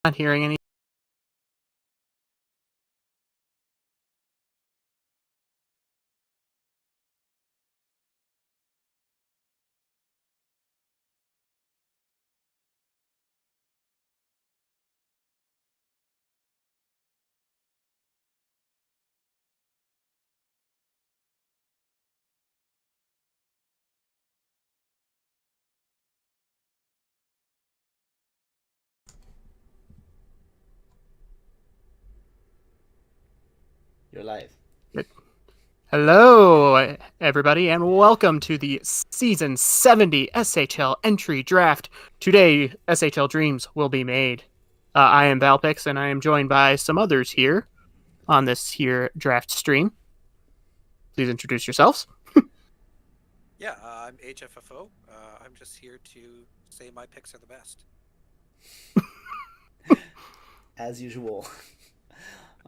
not hearing any. You're live. Hello, everybody, and welcome to the Season 70 SHL Entry Draft. Today, SHL Dreams will be made. I am Valpix, and I am joined by some others here on this here draft stream. Please introduce yourselves. Yeah, I'm HFFO. I'm just here to say my picks are the best. As usual.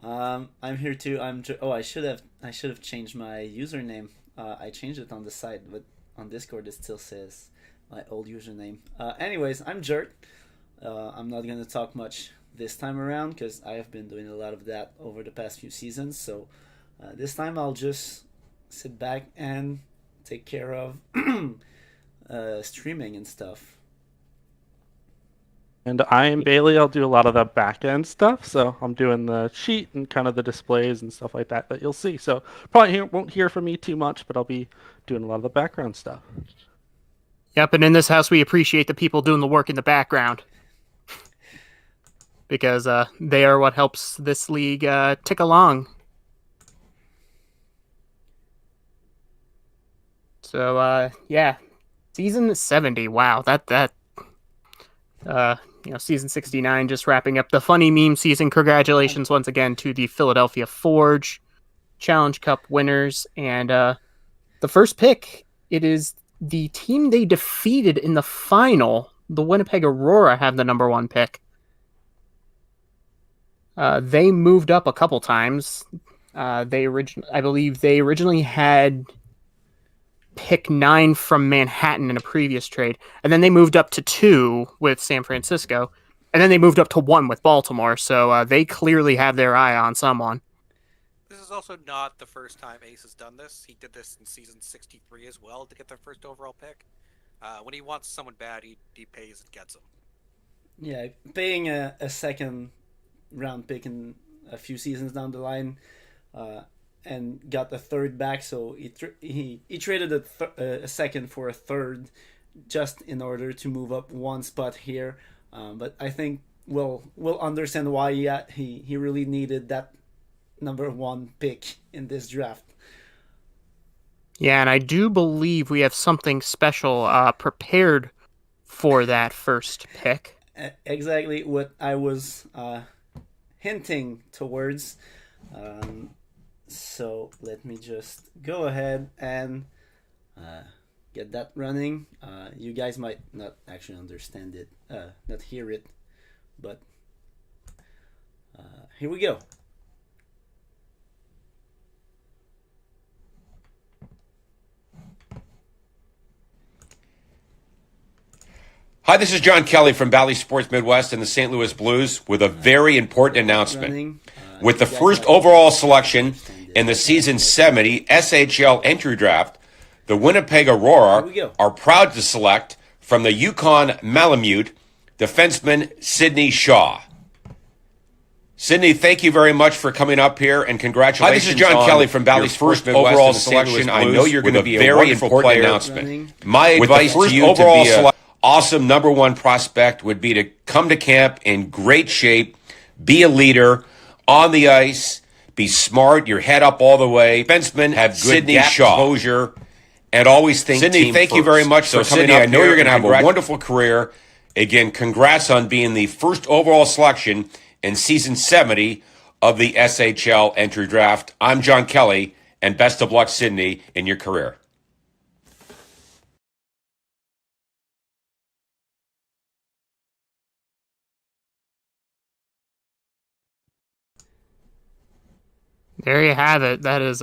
I'm here too. I should have changed my username. I changed it on the site, but on Discord it still says my old username. Anyways, I'm Jert. I'm not gonna talk much this time around because I have been doing a lot of that over the past few seasons. So this time I'll just sit back and take care of streaming and stuff. And I am Bailey. I'll do a lot of the back end stuff. So I'm doing the sheet and kind of the displays and stuff like that you'll see. So probably won't hear from me too much, but I'll be doing a lot of the background stuff. Yep, and in this house, we appreciate the people doing the work in the background because they are what helps this league tick along. So, yeah, Season 70. Wow, Season 69 just wrapping up the funny meme season. Congratulations once again to the Philadelphia Forge Challenge Cup winners. And the first pick, it is the team they defeated in the final. The Winnipeg Aurora have the number one pick. They moved up a couple times. I believe they originally had pick 9 from Manhattan in a previous trade, and then they moved up to 2 with San Francisco, and then they moved up to 1 with Baltimore, so they clearly have their eye on someone. This is also not the first time Ace has done this. He did this in season 63 as well to get their first overall pick. When he wants someone bad, he pays and gets them. Yeah, paying a second round pick in a few seasons down the line, and got a third back. So he traded a second for a third, just in order to move up one spot here. But I think we'll understand why he really needed that number one pick in this draft. Yeah, and I do believe we have something special prepared for that first pick. Exactly what I was hinting towards. So let me just go ahead and get that running. You guys might not actually understand it, not hear it, but here we go. Hi, this is John Kelly from Bally Sports Midwest and the St. Louis Blues with a very important announcement. With the first overall selection in the Season 70 SHL Entry Draft, the Winnipeg Aurora are proud to select from the Yukon Malamute defenseman Sidney Shaw. Sidney, thank you very much for coming up here, and congratulations. Hi, this is John Kelly from Bally Sports Midwest overall selection. I know you're going to be a very important announcement. My advice to you to be an awesome number one prospect would be to come to camp in great shape, be a leader on the ice, be smart, your head up all the way. Defensemen have good Sidney Shaw exposure, and always think Sidney, team thank first. You very much for coming Sidney, up. I know you're going to have a wonderful career. Again, congrats on being the first overall selection in Season 70 of the SHL Entry Draft. I'm John Kelly, and best of luck, Sidney, in your career. There you have it. That is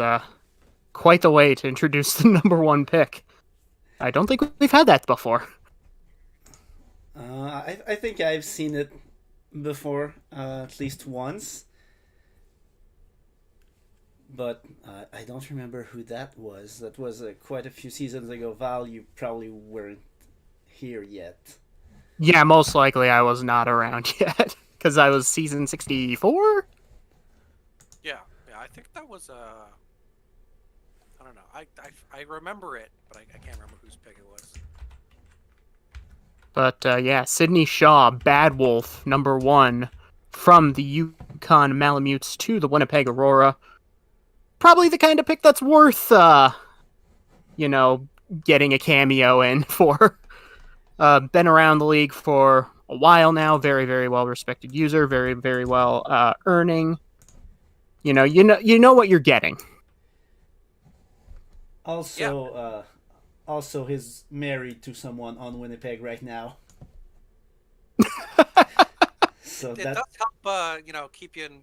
quite the way to introduce the number one pick. I don't think we've had that before. I think I've seen it before at least once, but I don't remember who that was. That was quite a few seasons ago. Val, you probably weren't here yet. Yeah, most likely I was not around yet because I was season 64. Yeah, I think that was I don't know. I remember it, but I can't remember whose pick it was. But yeah, Sydney Shaw, Bad Wolf, number 1, from the Yukon Malamutes to the Winnipeg Aurora. Probably the kind of pick that's worth, getting a cameo in for. Been around the league for a while now. Very, very well respected user. Very, very well earning. You know what you're getting. Also, also, he's married to someone on Winnipeg right now. So It that does help, keep you in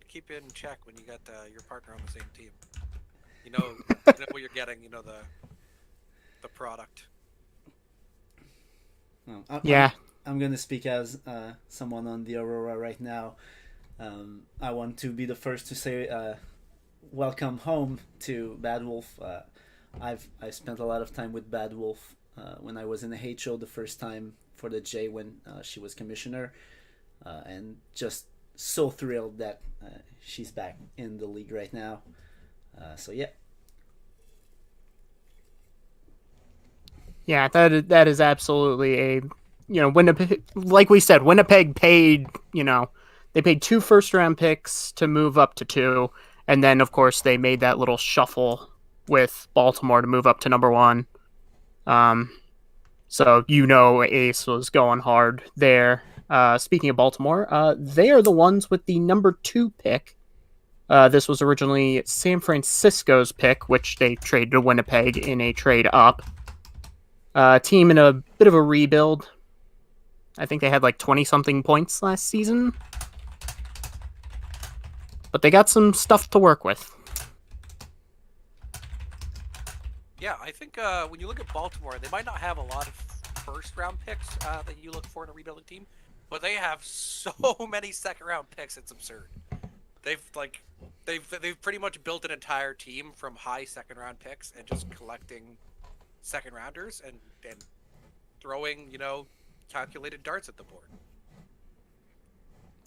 check when you got your partner on the same team. You know what you're getting. You know the product. Yeah. I'm gonna speak as someone on the Aurora right now. I want to be the first to say welcome home to Bad Wolf. I've spent a lot of time with Bad Wolf when I was in the HO the first time for the J when she was commissioner, and just so thrilled that she's back in the league right now. So yeah. Yeah, that is absolutely a, Winnipeg, like we said, Winnipeg paid, they paid 2 first-round picks to move up to 2, and then, of course, they made that little shuffle with Baltimore to move up to number 1. So, Ace was going hard there. Speaking of Baltimore, they are the ones with the number 2 pick. This was originally San Francisco's pick, which they traded to Winnipeg in a trade up. Team in a bit of a rebuild. I think they had like 20-something points last season. But they got some stuff to work with. Yeah, I think when you look at Baltimore, they might not have a lot of first-round picks that you look for in a rebuilding team, but they have so many second-round picks. It's absurd. They've pretty much built an entire team from high second-round picks and just collecting second rounders and throwing, calculated darts at the board.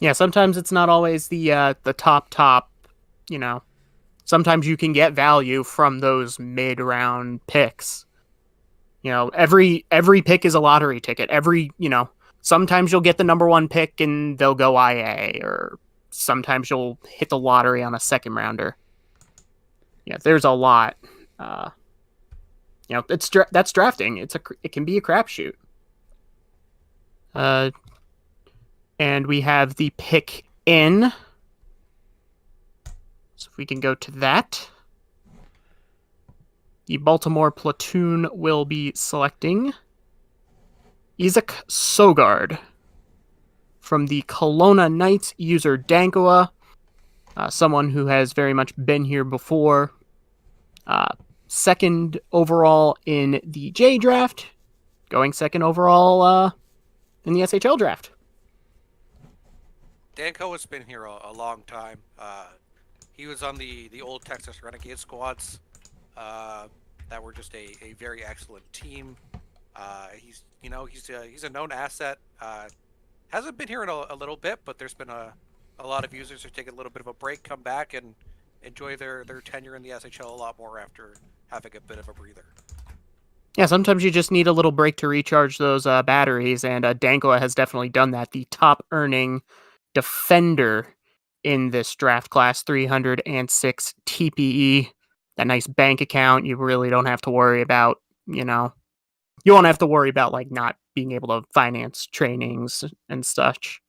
Yeah, sometimes it's not always the top, Sometimes you can get value from those mid-round picks. Every pick is a lottery ticket. Sometimes you'll get the number 1 pick and they'll go IA, or sometimes you'll hit the lottery on a second rounder. Yeah, there's a lot. That's drafting. It can be a crapshoot. And we have the pick in. So if we can go to that, the Baltimore platoon will be selecting Isaac Sogard from the Kelowna Knights, user Dankoa, someone who has very much been here before. Second overall in the J draft, going second overall in the SHL draft. Danko has been here a long time. He was on the old Texas Renegade squads that were just a very excellent team. He's a known asset. Hasn't been here in a little bit, but there's been a lot of users who take a little bit of a break, come back, and enjoy their tenure in the SHL a lot more after having a bit of a breather. Yeah, sometimes you just need a little break to recharge those batteries, and Dankoa has definitely done that. The top earning defender in this draft class, 306 TPE. That nice bank account. You really don't have to worry about, you won't have to worry about like not being able to finance trainings and such.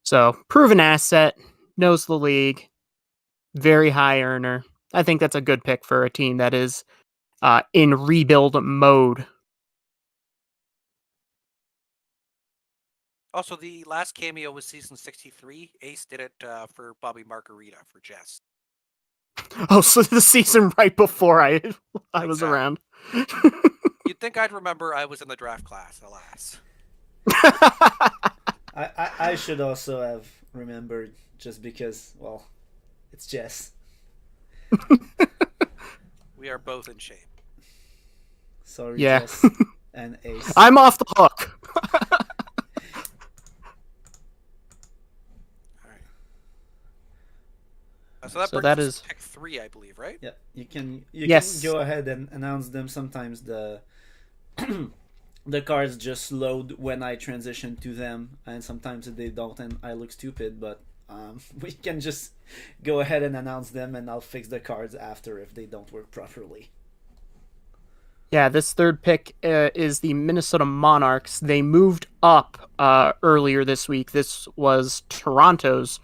So, proven asset, knows the league, very high earner. I think that's a good pick for a team that is in rebuild mode. Also, the last cameo was season 63. Ace did it for Bobby Margarita for Jess. Oh, so the season right before I was around. You'd think I'd remember I was in the draft class, alas. I should also have remembered just because, well, it's Jess. We are both in shape. Sorry, Yeah. Jess and Ace. I'm off the hook. All right. So that So brings that us is- to pick 3, I believe, right? Yeah, you can Yes. go ahead and announce them. Sometimes the the cards just load when I transition to them, and sometimes they don't, and I look stupid. But we can just go ahead and announce them, and I'll fix the cards after if they don't work properly. Yeah, this third pick is the Minnesota Monarchs. They moved up earlier this week. This was Toronto's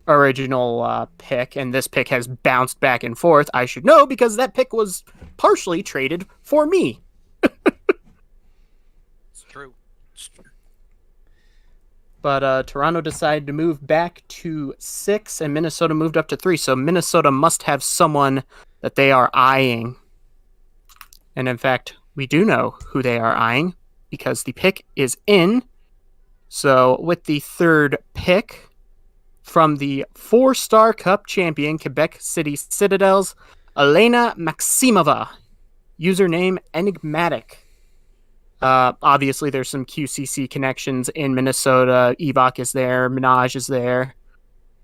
original pick, and this pick has bounced back and forth. I should know because that pick was partially traded for me. It's true. But Toronto decided to move back to 6, and Minnesota moved up to 3. So Minnesota must have someone that they are eyeing. And in fact, we do know who they are eyeing because the pick is in. So with the third pick from the 4-star Cup champion Quebec City Citadels, Elena Maximova, username Enigmatic. Obviously, there's some QCC connections in Minnesota. Evok is there, Minaj is there.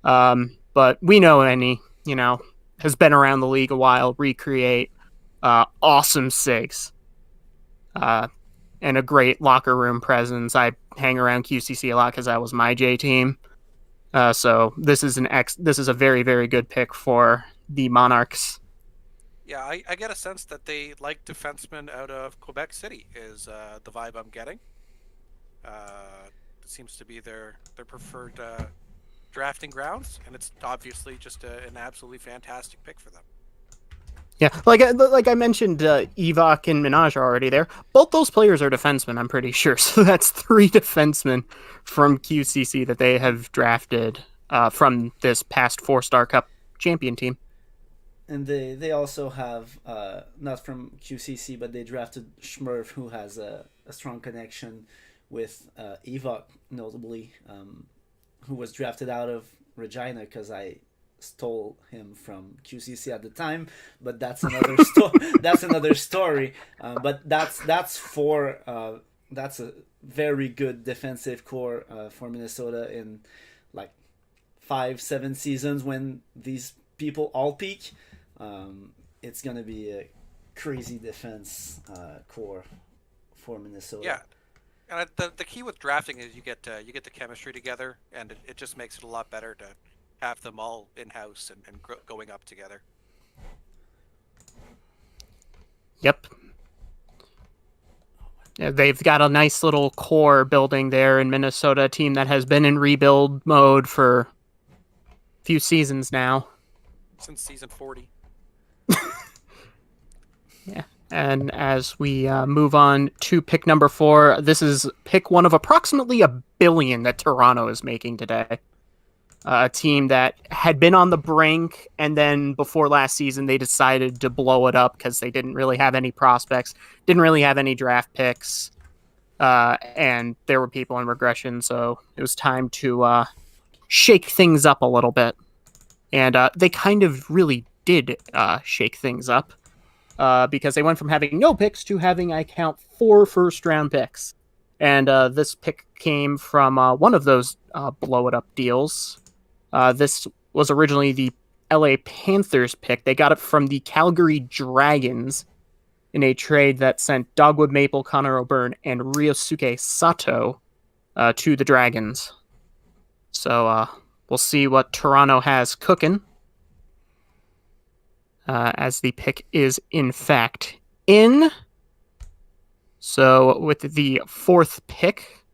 But we know has been around the league a while, recreate awesome SIGs. And a great locker room presence. I hang around QCC a lot because that was my J team. So this is a very, very good pick for the Monarchs. Yeah, I get a sense that they like defensemen out of Quebec City is the vibe I'm getting. It seems to be their preferred drafting grounds, and it's obviously just an absolutely fantastic pick for them. Yeah, like I mentioned, Evok and Minaj are already there. Both those players are defensemen, I'm pretty sure. So that's 3 defensemen from QCC that they have drafted from this past 4-star Cup champion team. And they also have, not from QCC, but they drafted Schmerv, who has a strong connection with Evok, notably, who was drafted out of Regina because I stole him from QCC at the time, but that's another that's another story. But that's a very good defensive core for Minnesota in like 5-7 seasons when these people all peak. It's gonna be a crazy defense core for Minnesota. Yeah, and the key with drafting is you get the chemistry together, and it just makes it a lot better to have them all in-house and going up together. Yep. Yeah, they've got a nice little core building there in Minnesota, a team that has been in rebuild mode for a few seasons now. Since season 40. Yeah. And as we move on to pick number 4, this is pick 1 of approximately $1 billion that Toronto is making today. A team that had been on the brink, and then before last season, they decided to blow it up because they didn't really have any prospects, didn't really have any draft picks, and there were people in regression, so it was time to shake things up a little bit. And they kind of really did shake things up because they went from having no picks to having, I count, 4 first-round picks. And this pick came from one of those blow-it-up deals. This was originally the LA Panthers pick. They got it from the Calgary Dragons in a trade that sent Dogwood Maple, Connor O'Byrne, and Ryosuke Sato to the Dragons. So we'll see what Toronto has cooking as the pick is, in fact, in. So with the 4th pick,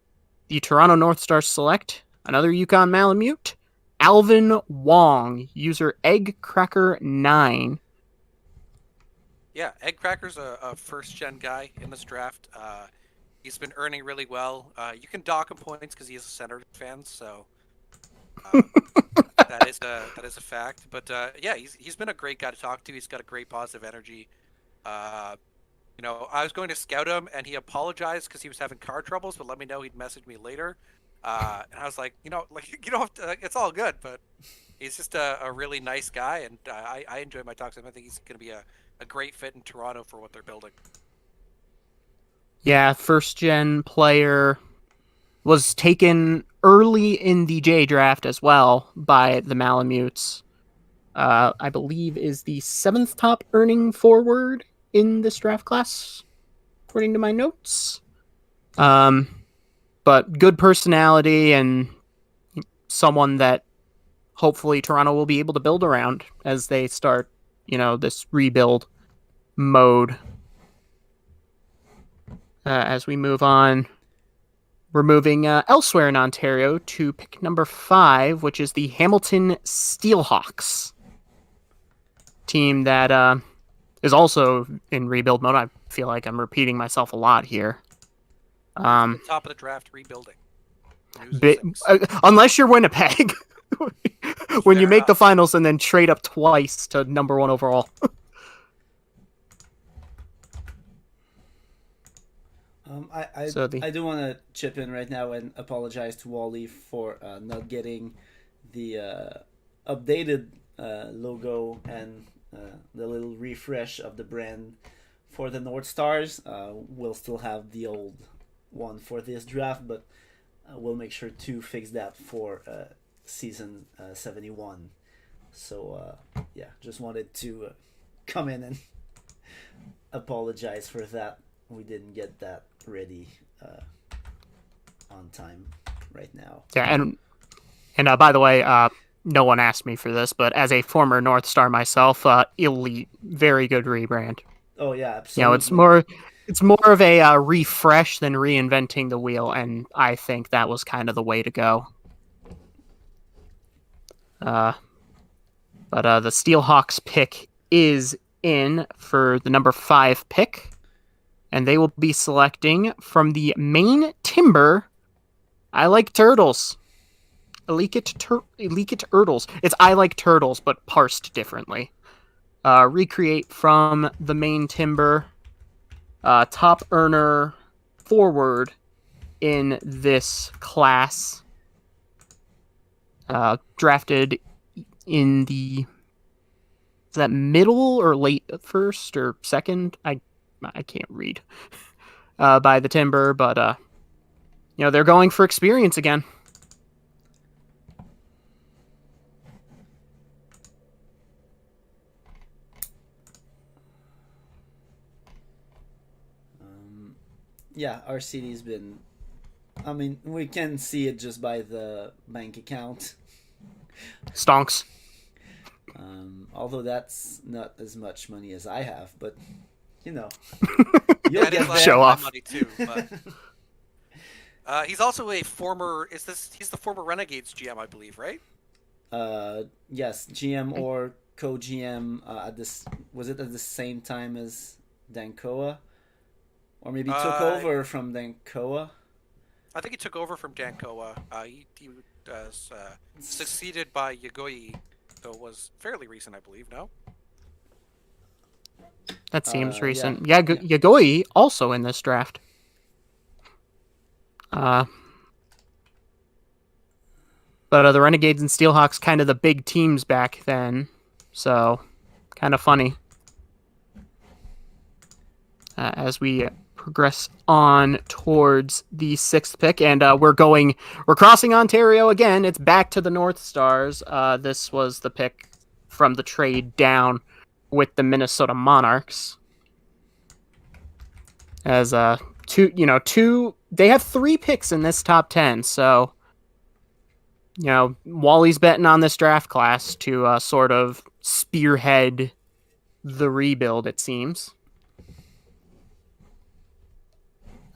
the Toronto North Stars select another Yukon Malamute, Alvin Wong, user EggCracker9. Yeah, Eggcracker's a first-gen guy in this draft. He's been earning really well. You can dock him points because he is a Senators fan, so that is a fact. But yeah, he's been a great guy to talk to. He's got a great positive energy. I was going to scout him, and he apologized because he was having car troubles, but let me know he'd message me later. And I was like, you don't have to, it's all good, but he's just a really nice guy, and I enjoy my talks with him. I think he's going to be a great fit in Toronto for what they're building. Yeah, first gen player, was taken early in the J draft as well by the Malamutes. I believe is the 7th top earning forward in this draft class, according to my notes. But good personality and someone that hopefully Toronto will be able to build around as they start, this rebuild mode. As we move on, we're moving elsewhere in Ontario to pick number 5, which is the Hamilton Steelhawks. Team that is also in rebuild mode. I feel like I'm repeating myself a lot here. Top of the draft, rebuilding. Unless you're Winnipeg. When you make the finals and then trade up twice to number 1 overall. I do want to chip in right now and apologize to Wally for not getting the updated logo and the little refresh of the brand for the North Stars. We'll still have the old one for this draft, but we'll make sure to fix that for season 71. So just wanted to come in and apologize for that. We didn't get that ready on time right now. Yeah, and by the way, no one asked me for this, but as a former North Star myself, elite, very good rebrand. Oh yeah, absolutely. It's more of a refresh than reinventing the wheel, and I think that was kind of the way to go. But the Steelhawks pick is in for the number 5 pick, and they will be selecting from the main timber. I like turtles. Elikit turtles. It's I like turtles, but parsed differently. Recreate from the main timber. Top earner forward in this class. Drafted in the middle or late first or second? I can't read. By the timber, but they're going for experience again. Our city's been. I mean, we can see it just by the bank account. Stonks. Although that's not as much money as I have, but you'll get there. Show off. Money too, but he's also he's the former Renegades GM, I believe, right? Yes, GM or co-GM was it at the same time as Dankoa? Or maybe took over from Dankoa? I think he took over from Dankoa. He was succeeded by Yagoi, so it was fairly recent, I believe, no? That seems recent. Yeah, Yagoi also in this draft. But the Renegades and Steelhawks kind of the big teams back then, so kind of funny. As we progress on towards the 6th pick, and we're crossing Ontario again. It's back to the North Stars. This was the pick from the trade down with the Minnesota Monarchs. As they have 3 picks in this top 10, so Wally's betting on this draft class to sort of spearhead the rebuild, it seems.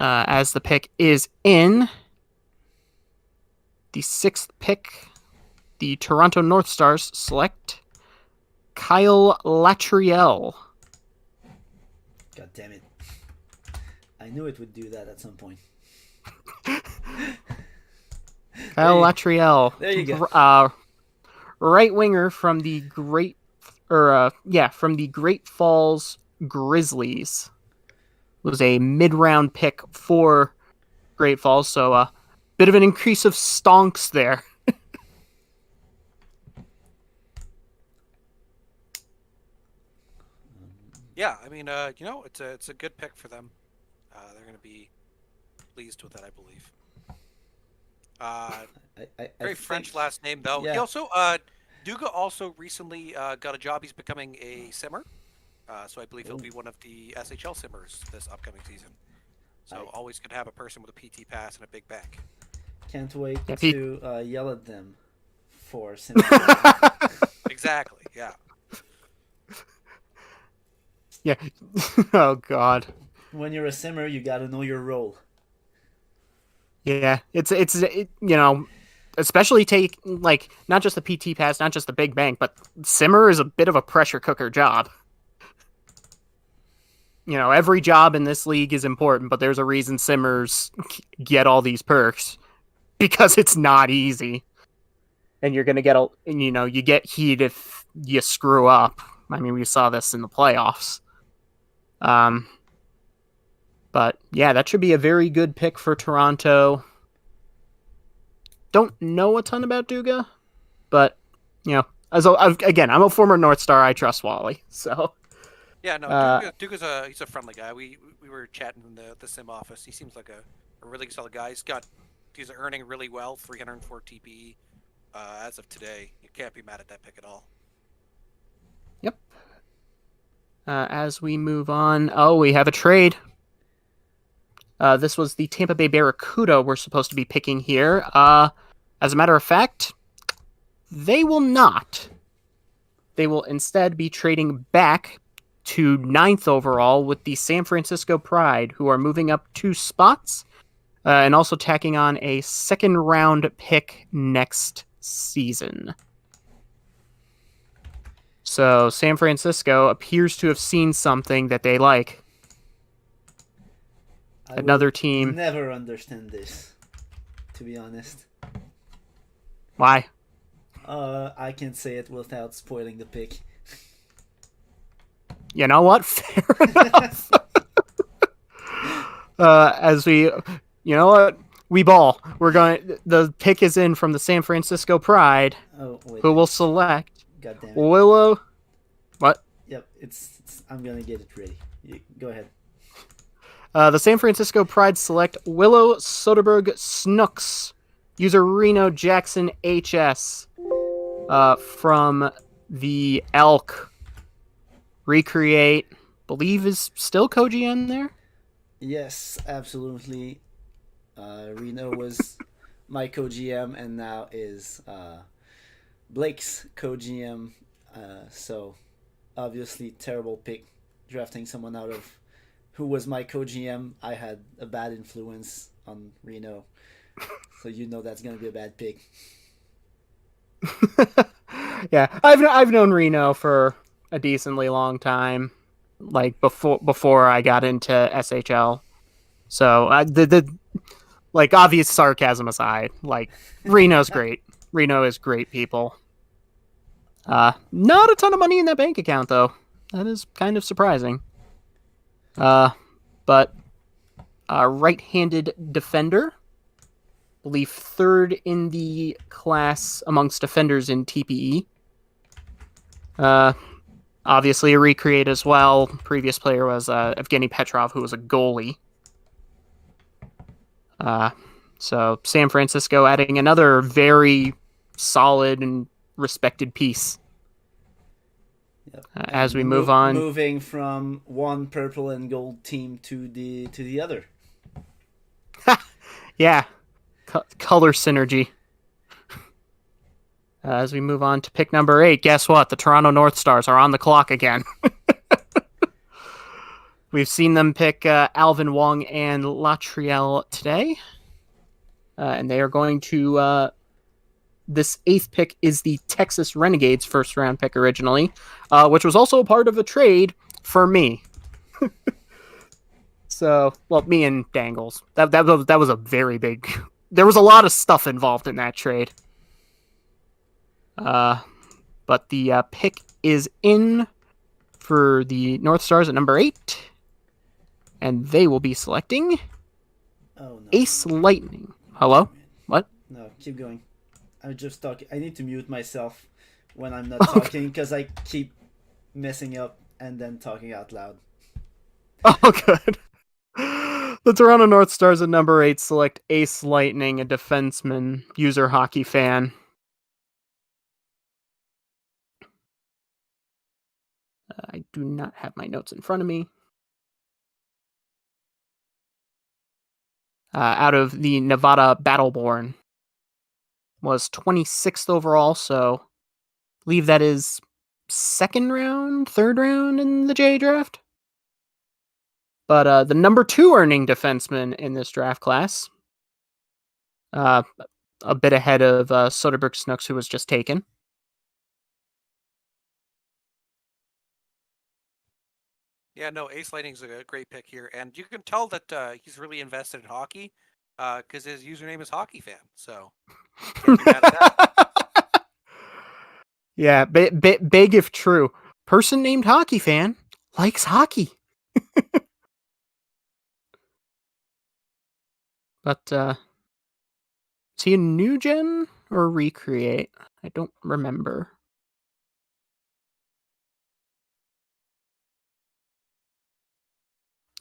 As the pick is in, the 6th pick, the Toronto North Stars select Kyle Latrielle. God damn it. I knew it would do that at some point. Kyle Latrielle. There you go. Right winger from the Great Falls Grizzlies. Was a mid-round pick for Great Falls, so bit of an increase of stonks there. Yeah, I mean, it's a good pick for them. They're going to be pleased with it, I believe. Very French last name though. Yeah. He also Duga also recently got a job. He's becoming a simmer. So I believe he'll be one of the SHL simmers this upcoming season. So always could have a person with a PT pass and a big bank. Can't wait Yeah, to yell at them for simmer. Exactly. Yeah. Yeah. Oh God. When you're a simmer, you gotta know your role. Yeah. It's especially take like not just the PT pass, not just the big bank, but simmer is a bit of a pressure cooker job. Every job in this league is important, but there's a reason simmers get all these perks because it's not easy. And you're going to get you get heat if you screw up. I mean, we saw this in the playoffs. But yeah, that should be a very good pick for Toronto. Don't know a ton about Duga, but I'm a former North Star. I trust Wally, so. Yeah, no, Duga's he's a friendly guy. We were chatting in the sim office. He seems like a really solid guy. He's earning really well, 304 TPE as of today. You can't be mad at that pick at all. Yep. As we move on, we have a trade. This was the Tampa Bay Barracuda we're supposed to be picking here. As a matter of fact, they will not. They will instead be trading back to 9th overall with the San Francisco Pride, who are moving up 2 spots and also tacking on a 2nd round pick next season. So San Francisco appears to have seen something that they like. Another team. Never understand this, to be honest. Why? I can't say it without spoiling the pick. You know what? Fair enough. We ball. The pick is in from the San Francisco Pride, who will select God damn it. Willow. What? Yep, I'm gonna get it ready. Go ahead. The San Francisco Pride select Willow Soderberg Snooks, user Reno Jackson HS, from the Elk. Recreate, believe is still co-GM there? Yes, absolutely. Reno was my co-GM and now is Blake's co-GM. So obviously terrible pick drafting someone out of who was my co-GM. I had a bad influence on Reno. So that's going to be a bad pick. Yeah, I've known Reno for a decently long time, like before I got into SHL. So obvious sarcasm aside, Reno's great. Reno is great people. Not a ton of money in that bank account though. That is kind of surprising. But right-handed defender, I believe 3rd in the class amongst defenders in TPE. Obviously a recreate as well. Previous player was Evgeny Petrov, who was a goalie. So San Francisco adding another very solid and respected piece. Yep. As we move on, moving from one purple and gold team to the other. Yeah, color synergy. As we move on to pick number 8, guess what? The Toronto North Stars are on the clock again. We've seen them pick Alvin Wong and Latriel today. And they are going to... this 8th pick is the Texas Renegades' 1st round pick originally, which was also a part of a trade for me. So, me and Dangles. That was a very big... There was a lot of stuff involved in that trade. But the pick is in for the North Stars at number 8. And they will be selecting Ace Lightning. Hello? No, keep going. I'm just talking. I need to mute myself when I'm not talking because I keep messing up and then talking out loud. Oh, good. The Toronto North Stars at number 8 select Ace Lightning, a defenseman, user hockey fan. I do not have my notes in front of me. Out of the Nevada Battleborn. Was 26th overall, so I believe that is second round, third round in the J draft. But the number 2 earning defenseman in this draft class, a bit ahead of Soderbergh Snooks, who was just taken. Yeah, no, Ace Lightning's a great pick here, and you can tell that he's really invested in hockey because his username is Hockey Fan. So, can't be mad at that. Yeah, big if true. Person named Hockey Fan likes hockey. But is he a new gen or recreate? I don't remember.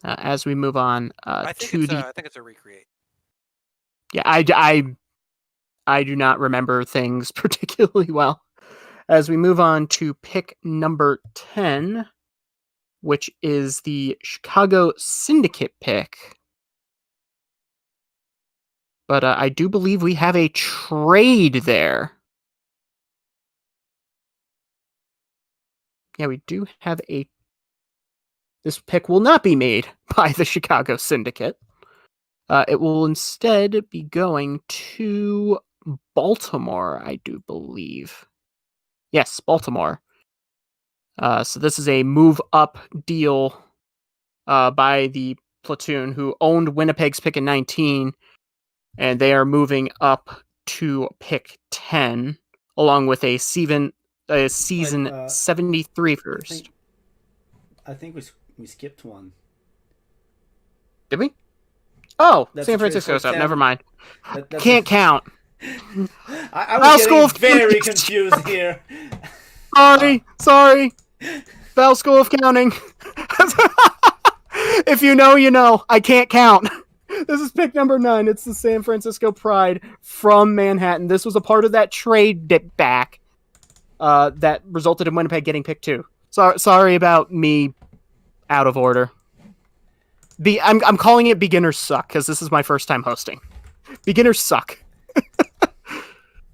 As we move on I think it's a recreate. Yeah, I do not remember things particularly well. As we move on to pick number 10, which is the Chicago Syndicate pick. But I do believe we have a trade there. Yeah, we do have a... This pick will not be made by the Chicago Syndicate. It will instead be going to Baltimore, I do believe. Yes, Baltimore. So this is a move-up deal by the platoon who owned Winnipeg's pick in 19, and they are moving up to pick 10, along with a season 73 first. I think we skipped one. Did we? Oh, That's San Francisco's up. Never mind. That's Can't count. I was getting very confused here. Sorry. Bell School of Counting. If you know, you know. I can't count. This is pick number 9. It's the San Francisco Pride from Manhattan. This was a part of that trade back that resulted in Winnipeg getting pick 2. Sorry about me out of order. I'm calling it beginners suck because this is my first time hosting. Beginners suck.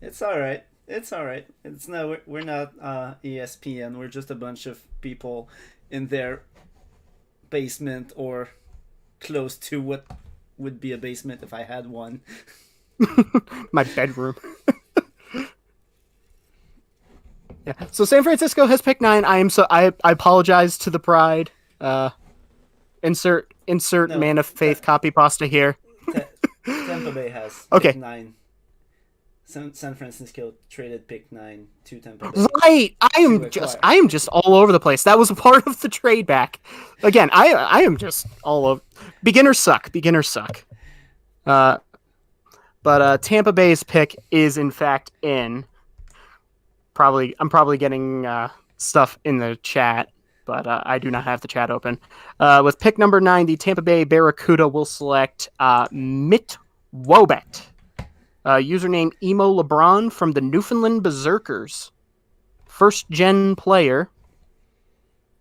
It's all right. We're not ESPN. We're just a bunch of people in their basement or close to what would be a basement if I had one. My bedroom. Yeah. So San Francisco has picked 9. I apologize to the Pride. Insert Man of Faith copy pasta here. Tampa Bay has pick 9. San Francisco traded pick 9 to Tampa Bay. Right. I am just all over the place. That was a part of the trade back. Again, I am just all over. Beginners suck. But Tampa Bay's pick is in fact in. I'm probably getting stuff in the chat, but I do not have the chat open. With pick number 9, the Tampa Bay Barracuda will select Mitt Wobet. Username Emo LeBron from the Newfoundland Berserkers. First gen player,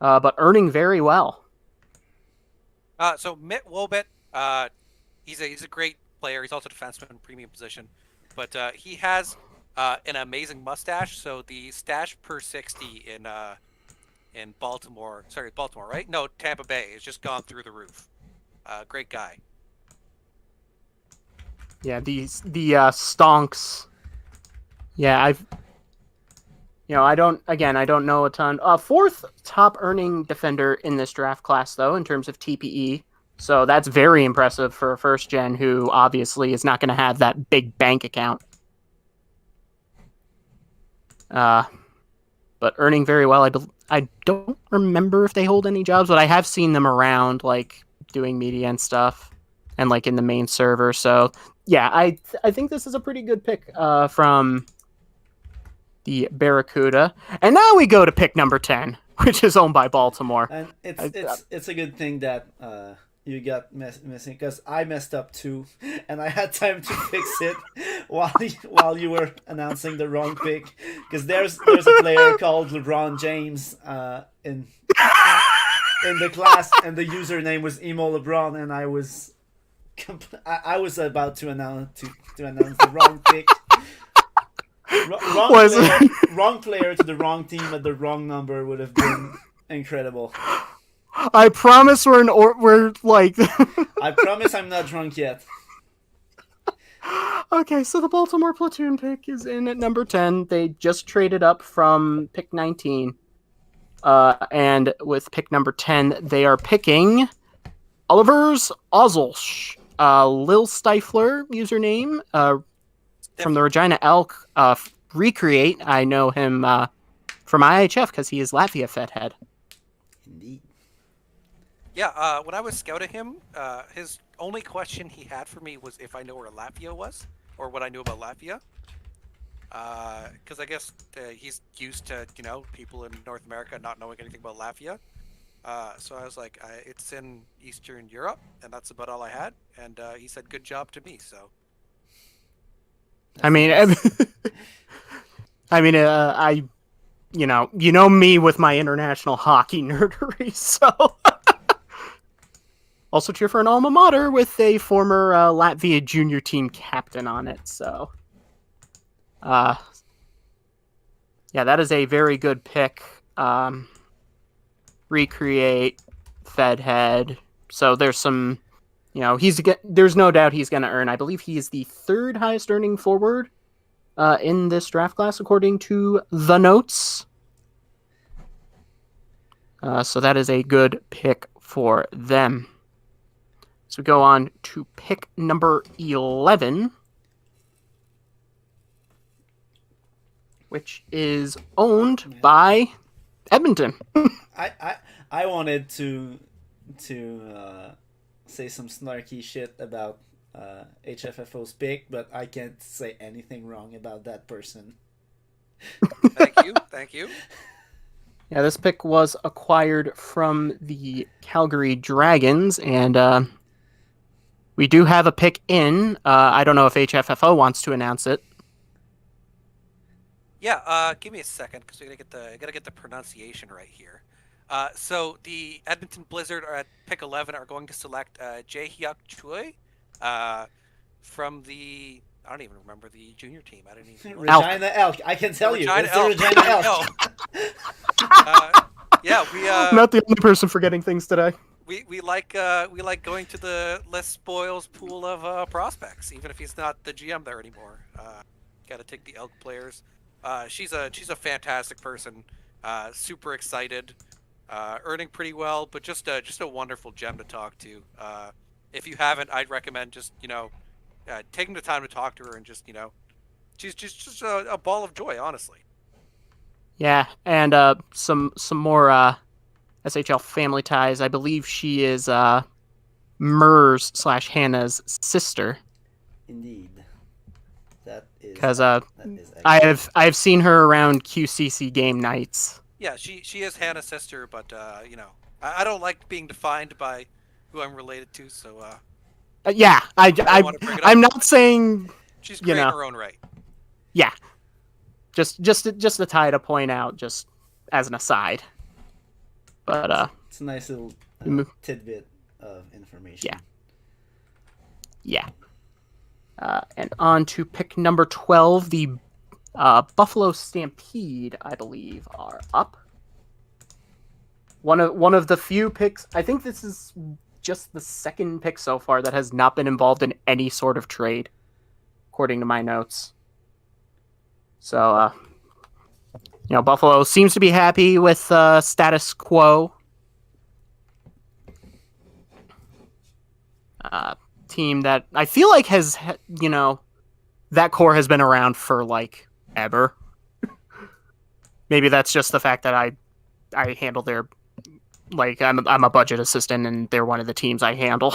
but earning very well. So Mitt Wobet, he's a great player. He's also a defenseman, premium position, but he has an amazing mustache. So the stash per 60 in Baltimore, right? No, Tampa Bay has just gone through the roof. Great guy. Yeah, the stonks. Yeah, I don't know a ton. 4th top earning defender in this draft class, though, in terms of TPE. So that's very impressive for a first gen who obviously is not going to have that big bank account. But earning very well. I don't remember if they hold any jobs, but I have seen them around, like doing media and stuff, and like in the main server. So yeah, I think this is a pretty good pick from the Barracuda. And now we go to pick number 10, which is owned by Baltimore. And it's a good thing that you got missing, because I messed up too, and I had time to fix it while you were announcing the wrong pick. Because there's a player called LeBron James in the class, and the username was Emo LeBron, and I was about to announce the wrong pick. Wrong player to the wrong team at the wrong number would have been incredible. I promise we're like. I promise I'm not drunk yet. Okay, so the Baltimore platoon pick is in at number 10. They just traded up from pick 19. And with pick number 10, they are picking Oliver's Ozolsh, Lil Stifler username, from the Regina Elk. Recreate. I know him from IHF because he is Latvia Fed head. Indeed. Yeah, when I was scouting him, his only question he had for me was if I know where Latvia was, or what I knew about Latvia. Because I guess he's used to, people in North America not knowing anything about Latvia. So I was like, it's in Eastern Europe, and that's about all I had. And he said, good job to me, so. I mean, you know me with my international hockey nerdery, so. Also cheer for an alma mater with a former Latvia junior team captain on it, so. Yeah, that is a very good pick. Recreate, Fed head. So there's some, there's no doubt he's going to earn. I believe he is the third highest earning forward in this draft class, according to the notes. So that is a good pick for them. So we go on to pick number 11, which is owned by Edmonton. I wanted to say some snarky shit about HFFO's pick, but I can't say anything wrong about that person. Thank you. Yeah, this pick was acquired from the Calgary Dragons, and we do have a pick in. I don't know if HFFO wants to announce it. Yeah, give me a second because we gotta get the pronunciation right here. So the Edmonton Blizzard are at pick 11 are going to select Jae-hyuk Choi from the, I don't even remember the junior team. I didn't even Regina Elk. I can tell you, it's the Regina Elk. Yeah, we Not the only person forgetting things today. We like going to the Les Spoils pool of prospects, even if he's not the GM there anymore. Got to take the Elk players. She's a fantastic person. Super excited, earning pretty well, but just a wonderful gem to talk to. If you haven't, I'd recommend just taking the time to talk to her and she's just a ball of joy, honestly. Yeah, and some more SHL family ties. I believe she is Mers / Hannah's sister. Indeed, that is. Because I've seen her around QCC game nights. Yeah, she is Hannah's sister, but I don't like being defined by who I'm related to. So yeah, I'm not saying she's great in her own right. Yeah, just a tie to point out, just as an aside. But it's a nice little tidbit of information. Yeah. And on to pick number 12, the Buffalo Stampede, I believe, are up. One of the few picks. I think this is just the second pick so far that has not been involved in any sort of trade, according to my notes. So, Buffalo seems to be happy with status quo. Team that I feel like has, that core has been around for like ever. Maybe that's just the fact that I handle their, like, I'm a budget assistant and they're one of the teams I handle.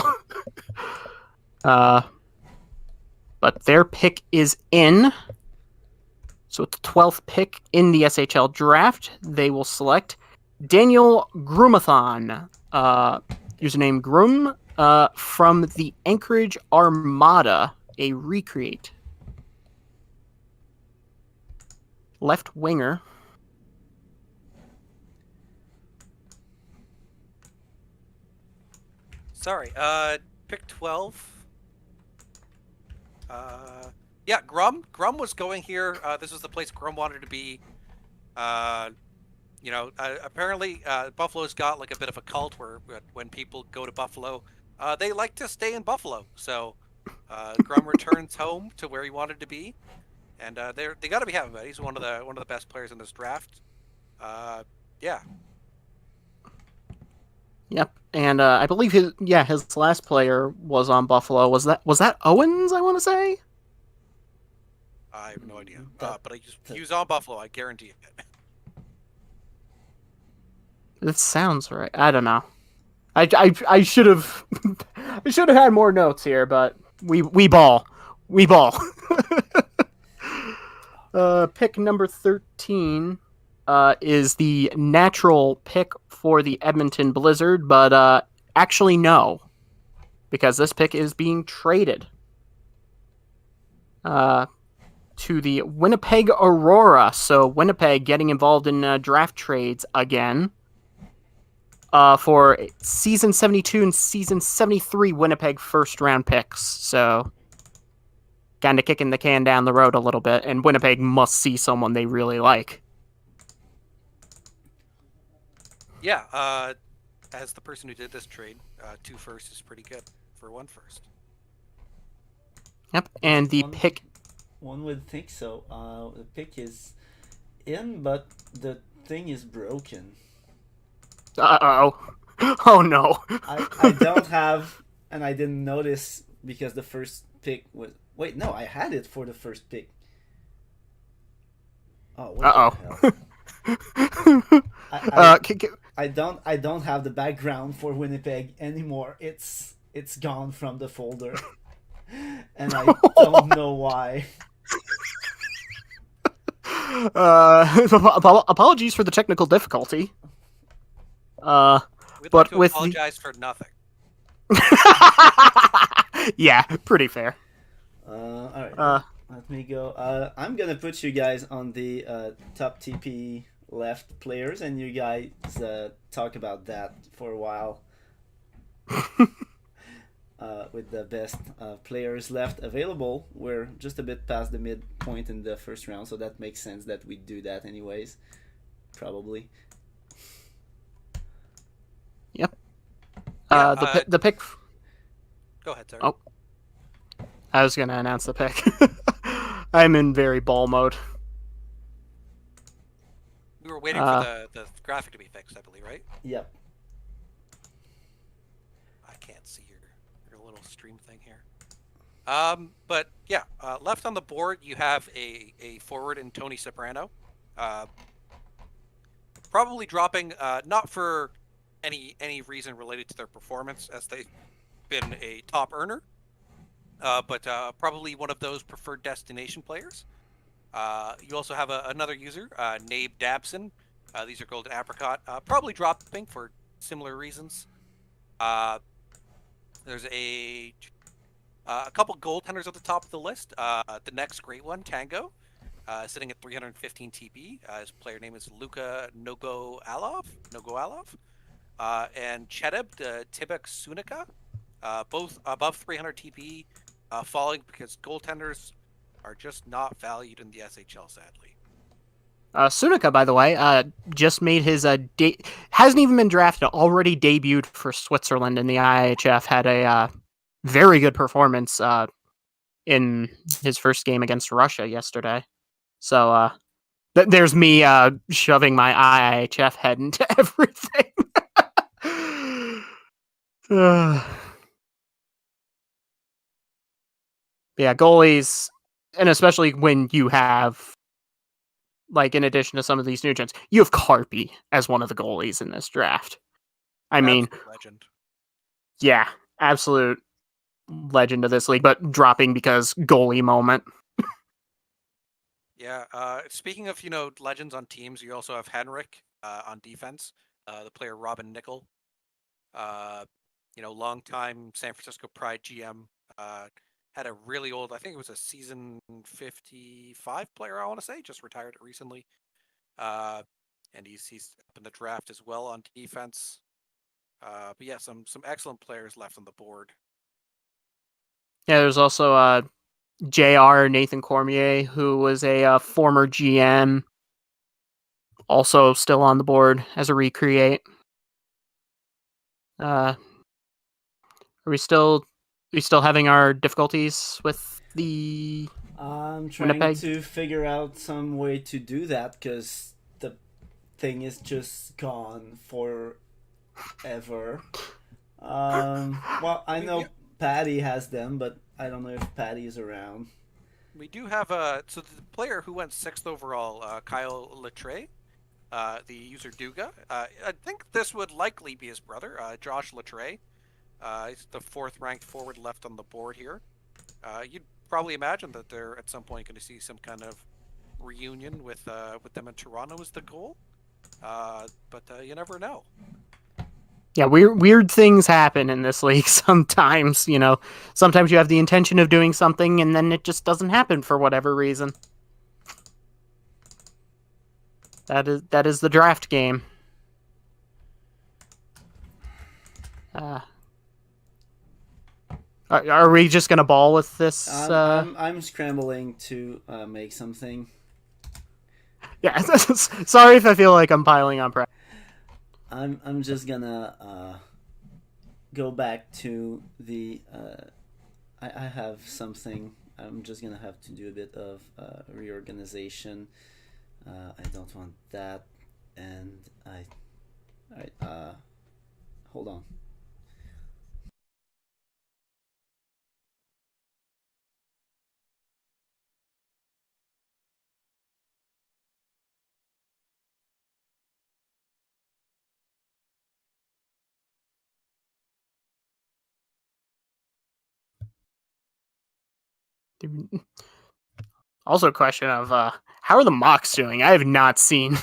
but their pick is in. So with the 12th pick in the SHL draft, they will select Daniel Grumathon, username Grum, from the Anchorage Armada, a recreate. Left winger. Sorry, pick 12. Yeah, Grum. Grum was going here. This was the place Grum wanted to be. Apparently Buffalo's got like a bit of a cult where when people go to Buffalo, they like to stay in Buffalo. So Grum returns home to where he wanted to be, and they got to be happy about it. He's one of the best players in this draft. Yeah. Yep, and I believe his last player was on Buffalo. Was that Owens? I want to say. I have no idea, but he was on Buffalo. I guarantee it. That sounds right. I don't know. I should have I should have had more notes here, but we ball. Pick number 13 is the natural pick for the Edmonton Blizzard, but actually no, because this pick is being traded to the Winnipeg Aurora. So Winnipeg getting involved in draft trades again. For season 72 and season 73 Winnipeg first round picks. So kind of kicking the can down the road a little bit, and Winnipeg must see someone they really like. Yeah, as the person who did this trade, 2 firsts is pretty good for 1 first. Yep, and the pick... One would think so. The pick is in, but the thing is broken. Uh-oh. Oh, no. I don't have, and I didn't notice because the first pick was... Wait, no, I had it for the first pick. Oh, what the hell? I don't have the background for Winnipeg anymore. It's gone from the folder. And I don't know why. Apologies for the technical difficulty. We'd like to apologize for nothing. Yeah, pretty fair. All right, let me go. I'm gonna put you guys on the top TP left players, and you guys talk about that for a while. With the best players left available, we're just a bit past the midpoint in the first round, so that makes sense that we do that anyways. Probably. Yep. Yeah, the pick. Go ahead, sir. Oh, I was gonna announce the pick. I'm in very ball mode. We were waiting for the graphic to be fixed, I believe, right? Yep. I can't see your little stream thing here. But yeah, left on the board you have a forward in Tony Soprano. Probably dropping, not for any reason related to their performance, as they've been a top earner, but probably one of those preferred destination players. You also have another user, Nabe Dabson. These are Golden Apricot, probably dropping for similar reasons. There's a couple goaltenders at the top of the list. The next great one, Tango, sitting at 315 TP. His player name is Luka Nogoalov. And Chedeb Tibek Sunika, both above 300 TP, falling because goaltenders are just not valued in the SHL, sadly. Sunika, by the way, just made his hasn't even been drafted, already debuted for Switzerland in the IHF, had a very good performance in his first game against Russia yesterday. So there's me shoving my IHF head into everything. Yeah, goalies, and especially when you have, like, in addition to some of these new gens, you have Carpy as one of the goalies in this draft. I mean, Absolute legend. yeah, absolute legend of this league, but dropping because goalie moment. Yeah. Speaking of legends on teams, you also have Henrik on defense. The player Robin Nickel. Longtime San Francisco Pride GM. Had a really old, I think it was a season 55 player, I want to say, just retired recently. And he's up in the draft as well on defense. But yeah, some excellent players left on the board. Yeah, there's also JR Nathan Cormier, who was a former GM, also still on the board as a recreate. Are we still having our difficulties with the I'm trying Winnipeg? to figure out some way to do that because the thing is just gone forever. Well, I know Patty has them, but I don't know if Patty is around. We do have so the player who went 6th overall, Kyle Latre, the user Duga. I think this would likely be his brother, Josh Latre. He's the 4th ranked forward left on the board here. You'd probably imagine that they're at some point going to see some kind of reunion with them in Toronto as the goal. But you never know. Yeah, weird things happen in this league sometimes. Sometimes you have the intention of doing something and then it just doesn't happen for whatever reason. That is the draft game. Are we just gonna ball with this? I'm scrambling to make something. Yeah, sorry if I feel like I'm piling on prep. I'm just gonna go back to the. I have something. I'm just gonna have to do a bit of reorganization. I don't want that, and hold on. Also, a question of how are the mocks doing? I have not seen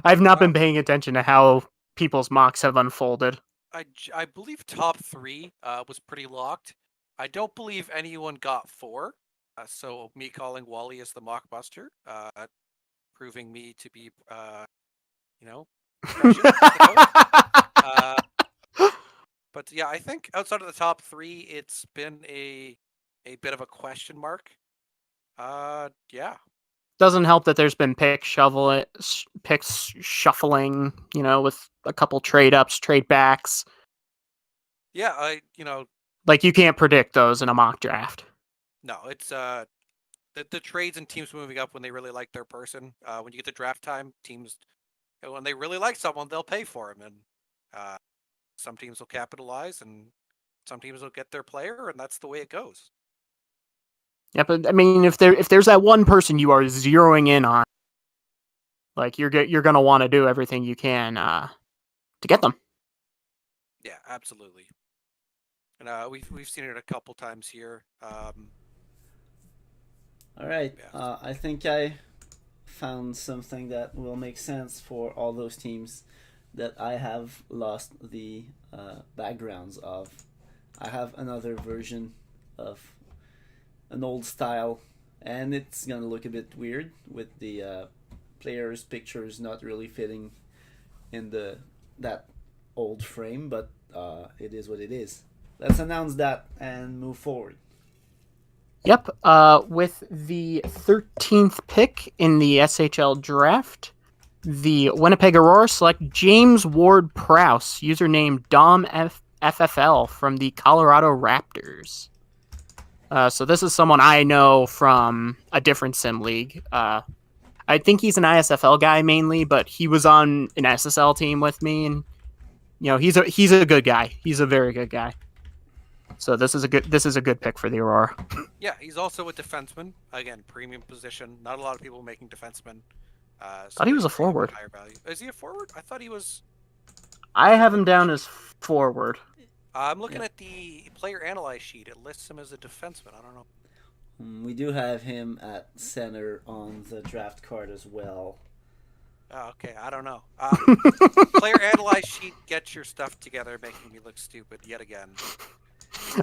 I've not been paying attention to how people's mocks have unfolded. I believe top 3 was pretty locked. I don't believe anyone got 4. So me calling Wally as the mock buster, proving me to be, precious, but yeah, I think outside of the top 3, it's been a bit of a question mark. Yeah. Doesn't help that there's been picks shuffling, with a couple trade ups, trade backs. Yeah, you can't predict those in a mock draft. No, it's the trades and teams moving up when they really like their person. When you get to draft time, teams, when they really like someone, they'll pay for him, and some teams will capitalize, and some teams will get their player, and that's the way it goes. Yeah, but I mean, if there's that one person you are zeroing in on, you're gonna want to do everything you can to get them. Yeah, absolutely. And we've seen it a couple times here. All right, yeah. I think I found something that will make sense for all those teams that I have lost the backgrounds of. I have another version of an old style, and it's gonna look a bit weird with the players' pictures not really fitting in that old frame, but it is what it is. Let's announce that and move forward. Yep. With the 13th pick in the SHL Draft, the Winnipeg Aurora select James Ward-Prowse, username DomFFL from the Colorado Raptors. So this is someone I know from a different sim league. I think he's an ISFL guy mainly, but he was on an SSL team with me, and he's a good guy. He's a very good guy. So this is a good pick for the Aurora. Yeah, he's also a defenseman. Again, premium position. Not a lot of people making defensemen. Thought he was a forward. Higher value. Is he a forward? I thought he was. I have him down as forward. I'm looking at the player analyze sheet. It lists him as a defenseman. I don't know. We do have him at center on the draft card as well. Oh, okay, I don't know. Player analyze sheet, get your stuff together, making me look stupid yet again.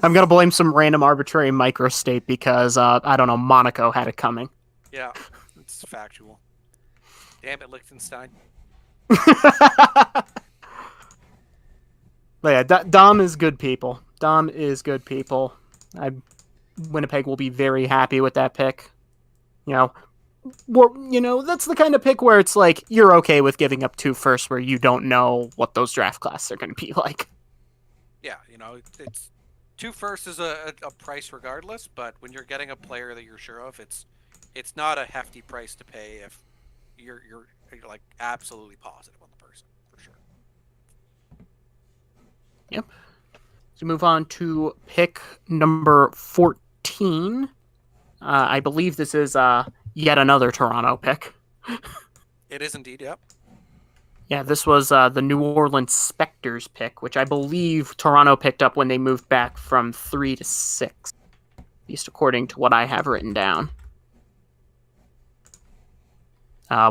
I'm gonna blame some random arbitrary microstate because I don't know, Monaco had it coming. Yeah, it's factual. Damn it, Liechtenstein. But yeah, Dom is good people. Dom is good people. Winnipeg will be very happy with that pick. That's the kind of pick where it's like you're okay with giving up 2 firsts where you don't know what those draft classes are going to be like. Yeah, it's 2 firsts is a price regardless, but when you're getting a player that you're sure of, it's not a hefty price to pay if you're like absolutely positive on the person for sure. Yep. So move on to pick number 14. I believe this is yet another Toronto pick. It is indeed, yep. Yeah, this was the New Orleans Spectres pick, which I believe Toronto picked up when they moved back from 3 to 6, at least according to what I have written down. I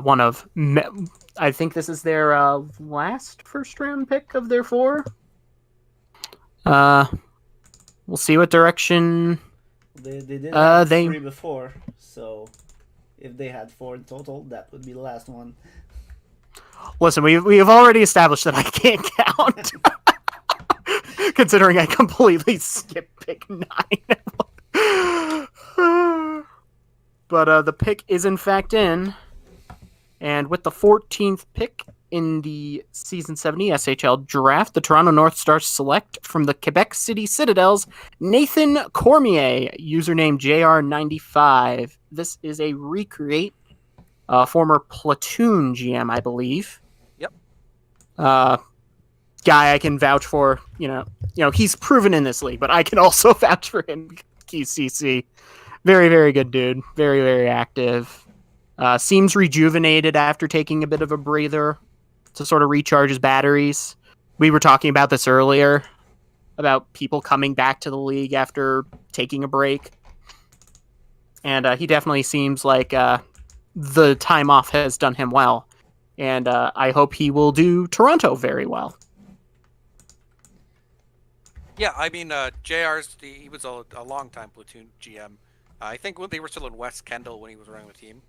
think this is their last first-round pick of their 4. We'll see what direction. They did have 3 before, so if they had 4 in total, that would be the last one. Listen, we have already established that I can't count, considering I completely skipped pick 9. But the pick is in fact in, and with the 14th pick in the Season 70 SHL Draft, the Toronto North Stars select from the Quebec City Citadels, Nathan Cormier, username JR95. This is a recreate, former Platoon GM, I believe. Yep. Guy I can vouch for. He's proven in this league, but I can also vouch for him. QCC, very, very good dude. Very, very active. Seems rejuvenated after taking a bit of a breather to sort of recharge his batteries. We were talking about this earlier, about people coming back to the league after taking a break. And he definitely seems like the time off has done him well. And I hope he will do Toronto very well. Yeah, I mean, he was a long-time Platoon GM. I think when they were still in West Kendall when he was running the team,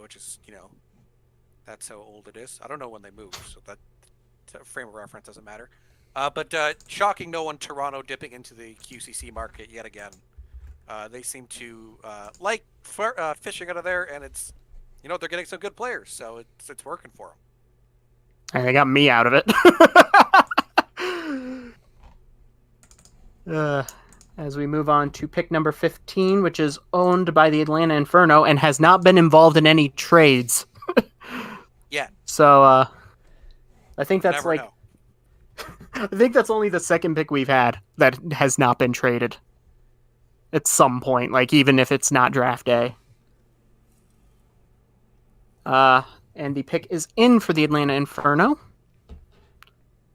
which is, that's how old it is. I don't know when they moved, so that frame of reference doesn't matter. But shocking no one Toronto dipping into the QCC market yet again. They seem to like fishing out of there, and it's, they're getting some good players, so it's working for them. And they got me out of it. As we move on to pick number 15, which is owned by the Atlanta Inferno and has not been involved in any trades. Yeah. So I think that's Never know. I think that's only the second pick we've had that has not been traded at some point, like even if it's not draft day. And the pick is in for the Atlanta Inferno.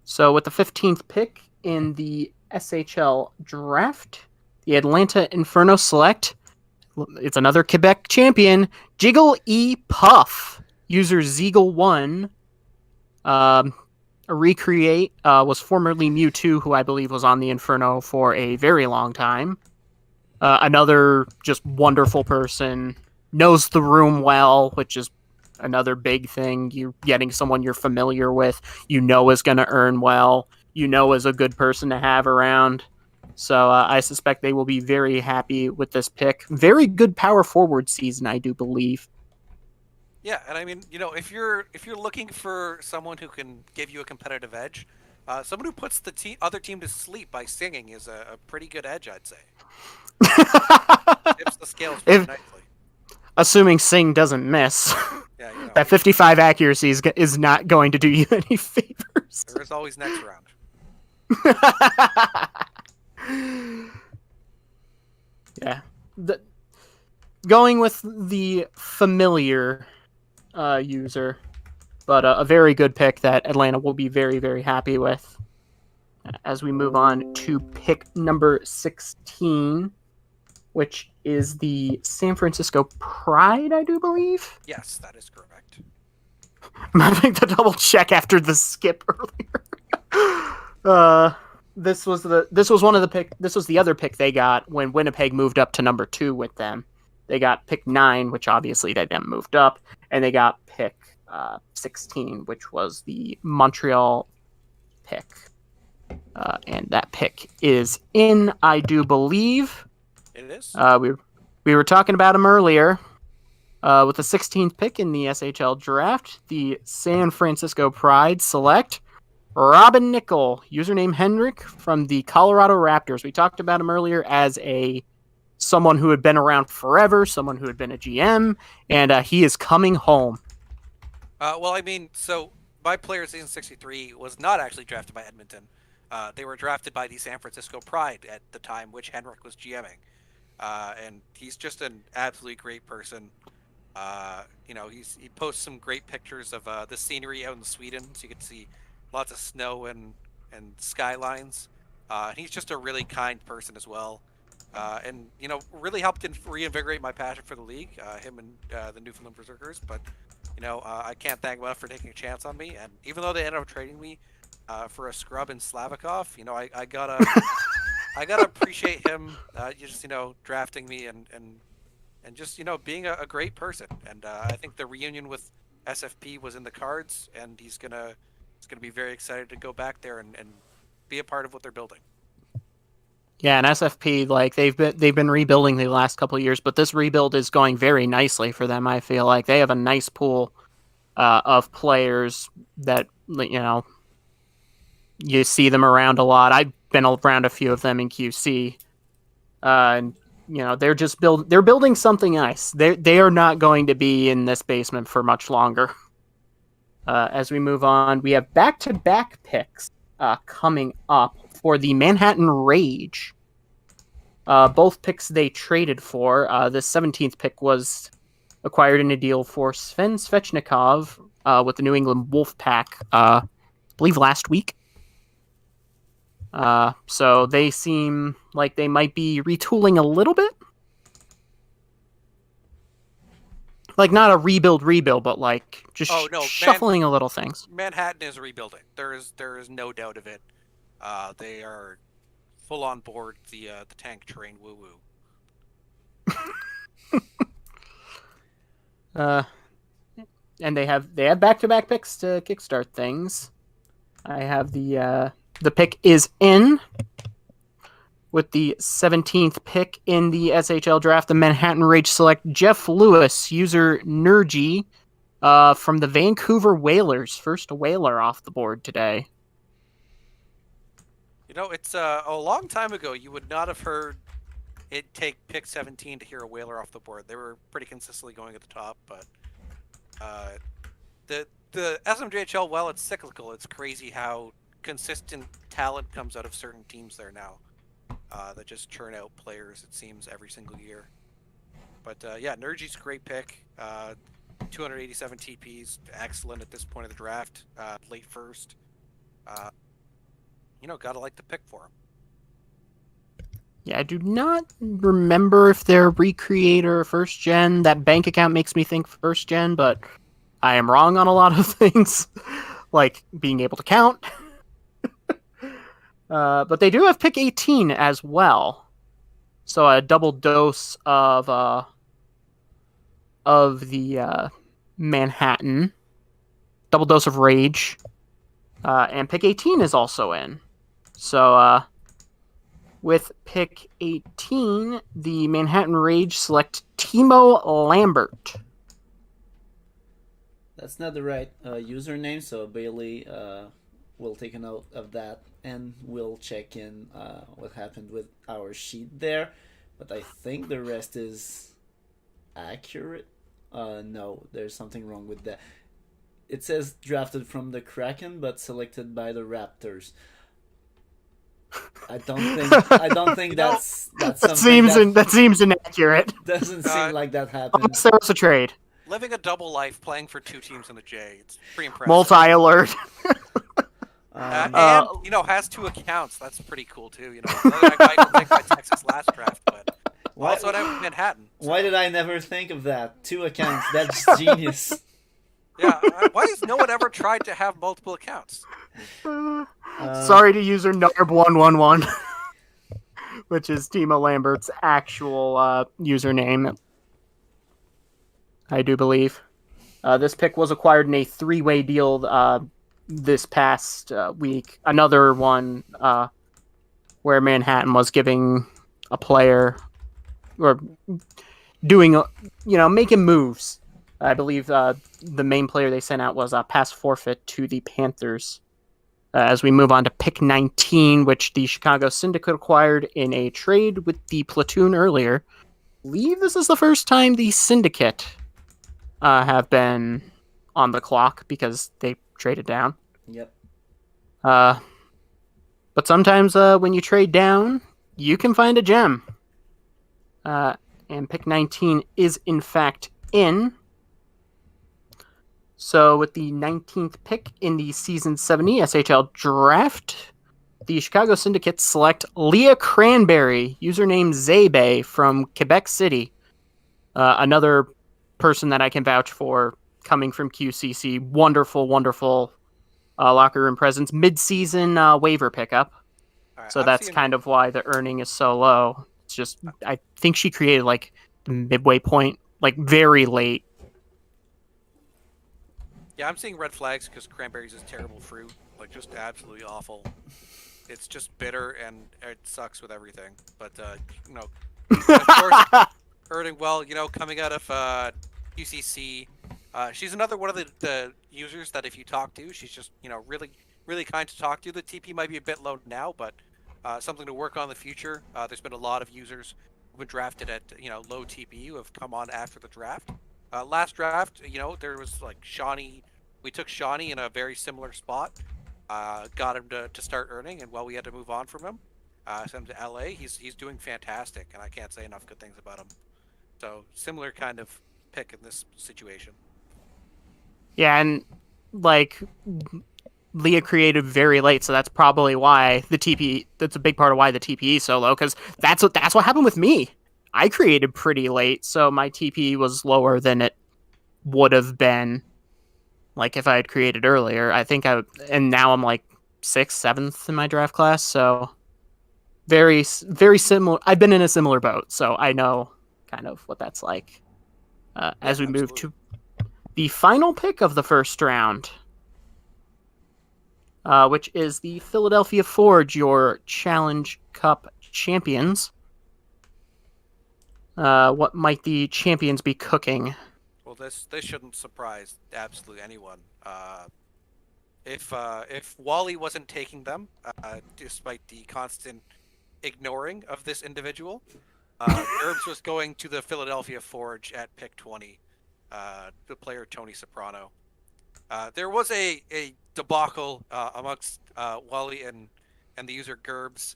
So with the 15th pick in the SHL Draft, the Atlanta Inferno select, it's another Quebec champion, Jiggle E. Puff, user Zeagle1. A recreate, was formerly Mewtwo, who I believe was on the Inferno for a very long time. Another just wonderful person, knows the room well, which is another big thing. You're getting someone you're familiar with, is going to earn well, is a good person to have around. So I suspect they will be very happy with this pick. Very good power forward season, I do believe. Yeah, and I mean, if you're looking for someone who can give you a competitive edge, someone who puts the other team to sleep by singing is a pretty good edge, I'd say. Tips the scales pretty nicely. Assuming Sing doesn't miss. Yeah, that 55 accuracy is not going to do you any favors. There is always next round. Yeah. Going with the familiar user, but a very good pick that Atlanta will be very, very happy with. as we move on to pick number 16, which is the San Francisco Pride, I do believe. Yes, that is correct. I'm having to double check after the skip earlier. This was the other pick they got when Winnipeg moved up to number 2 with them. They got pick 9, which obviously they then moved up, and they got pick 16, which was the Montreal pick. And that pick is in, I do believe. It is. We were talking about him earlier. With the 16th pick in the SHL Draft, the San Francisco Pride select Robin Nickel, username Henrik, from the Colorado Raptors. We talked about him earlier as someone who had been around forever, someone who had been a GM, and he is coming home. Well, I mean, so my player season 63 was not actually drafted by Edmonton. They were drafted by the San Francisco Pride at the time, which Henrik was GMing. And he's just an absolutely great person. He posts some great pictures of the scenery out in Sweden, so you can see lots of snow and skylines. And he's just a really kind person as well. And really helped reinvigorate my passion for the league, him and the Newfoundland Berserkers. But I can't thank him enough for taking a chance on me. And even though they ended up trading me for a scrub in Slavikov, I gotta appreciate him just drafting me and just being a great person. And I think the reunion with SFP was in the cards, and he's gonna be very excited to go back there and be a part of what they're building. Yeah, and SFP, like they've been rebuilding the last couple of years, but this rebuild is going very nicely for them. I feel like they have a nice pool of players that you see them around a lot. I've been around a few of them in QC, and they're just they're building something nice. They are not going to be in this basement for much longer. As we move on, we have back-to-back picks coming up for the Manhattan Rage. Both picks they traded for. The 17th pick was acquired in a deal for Sven Svechnikov with the New England Wolfpack, I believe last week. So they seem like they might be retooling a little bit. Like not a rebuild, but like just shuffling a little things. Manhattan is rebuilding. There is no doubt of it. They are full on board the tank train. Woo woo. And they have back-to-back picks to kickstart things. I have the pick is in with the 17th pick in the SHL Draft. The Manhattan Rage select Jeff Lewis, user Nergy, from the Vancouver Whalers. First Whaler off the board today. It's a long time ago. You would not have heard it take pick 17 to hear a Whaler off the board. They were pretty consistently going at the top, but the S70 SHL, while it's cyclical, it's crazy how consistent talent comes out of certain teams there now that just churn out players, it seems, every single year. But Nergy's a great pick. 287 TPs, excellent at this point of the draft, late first. Gotta like the pick for him. Yeah, I do not remember if they're Recreate or first gen. That bank account makes me think first gen, but I am wrong on a lot of things, like being able to count. But they do have pick 18 as well, so a double dose of the Manhattan, double dose of Rage, and pick 18 is also in. So with pick 18, the Manhattan Rage select Timo Lambert. That's not the right username, so Bailey will take a note of that, and we'll check in what happened with our sheet there. But I think the rest is accurate. No, there's something wrong with that. It says drafted from the Kraken, but selected by the Raptors. I don't think that's that seems inaccurate. Doesn't seem like that happened. Unless there was a trade. Living a double life, playing for two teams in the J. It's pretty impressive. Multi-alert. And has 2 accounts. That's pretty cool too. Another guy got picked by Texas last draft, but also at Manhattan. So. Why did I never think of that? 2 accounts. That's genius. Yeah. Why has no one ever tried to have multiple accounts? Sorry to user Narb111, which is Timo Lambert's actual username, I do believe. This pick was acquired in a 3-way deal this past week. Another one where Manhattan was giving a player or doing, making moves. I believe the main player they sent out was a pass forfeit to the Panthers. As we move on to pick 19, which the Chicago Syndicate acquired in a trade with the Platoon earlier. I believe this is the first time the Syndicate have been on the clock because they traded down. Yep. But sometimes when you trade down, you can find a gem. And pick 19 is in fact in. So with the 19th pick in the Season 70 SHL Draft, the Chicago Syndicate select Leah Cranberry, username Zebe, from Quebec City. Another person that I can vouch for coming from QCC. Wonderful, wonderful locker room presence. Mid-season waiver pickup. Right, so that's kind of why the earning is so low. It's just, I think she created like the midway point, like very late. Yeah, I'm seeing red flags because cranberries is terrible fruit. Like, just absolutely awful. It's just bitter and it sucks with everything. But, of course, earning well, coming out of UCC. She's another one of the users that if you talk to, she's just, really, really kind to talk to. The TP might be a bit low now, but something to work on in the future. There's been a lot of users who've been drafted at, low TP who have come on after the draft. Last draft, there was like Shawnee. We took Shawnee in a very similar spot. Got him to start earning, and we had to move on from him. Sent him to LA. He's doing fantastic, and I can't say enough good things about him. So similar kind of pick in this situation. Yeah, and like Leah created very late, so that's probably why the TP. That's a big part of why the TP is so low, because that's what happened with me. I created pretty late, so my TP was lower than it would have been, like, if I had created earlier. And now I'm like 6th, 7th in my draft class, so very, very similar. I've been in a similar boat, so I know kind of what that's like. As we move to the final pick of the first round, which is the Philadelphia Forge, your Challenge Cup champions. What might the champions be cooking? Well, this shouldn't surprise absolutely anyone. If Wally wasn't taking them, despite the constant ignoring of this individual, Gerbs was going to the Philadelphia Forge at pick 20. The player Tony Soprano. There was a debacle amongst Wally and the user Gerbs.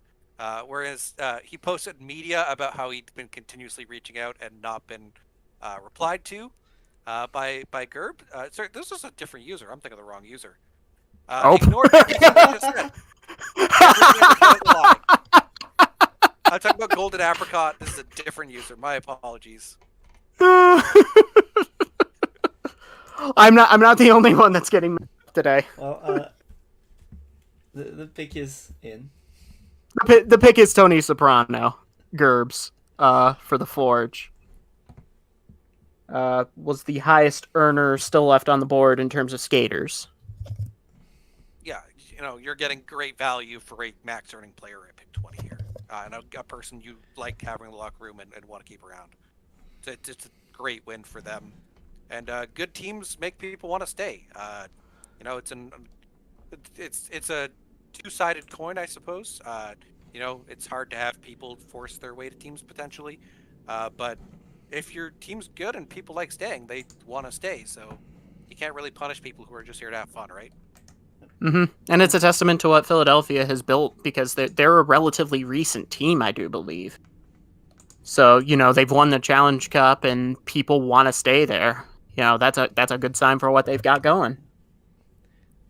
Whereas he posted media about how he'd been continuously reaching out and not been replied to by Gerb. Sorry, this is a different user. I'm thinking of the wrong user. Ignored everything I just said. I'm talking about Golden Apricot. This is a different user. My apologies. I'm not the only one that's getting today. Well, the pick is in. The pick is Tony Soprano, Gerbs, for the Forge. Was the highest earner still left on the board in terms of skaters. Yeah, you're getting great value for a max earning player at pick 20 here. And a person you like having in the locker room and want to keep around. It's a great win for them. And good teams make people want to stay. It's a two-sided coin, I suppose. It's hard to have people force their way to teams potentially, but if your team's good and people like staying, they want to stay. So you can't really punish people who are just here to have fun, right? Mm-hmm. And it's a testament to what Philadelphia has built, because they're a relatively recent team, I do believe. So they've won the Challenge Cup and people want to stay there. That's a good sign for what they've got going.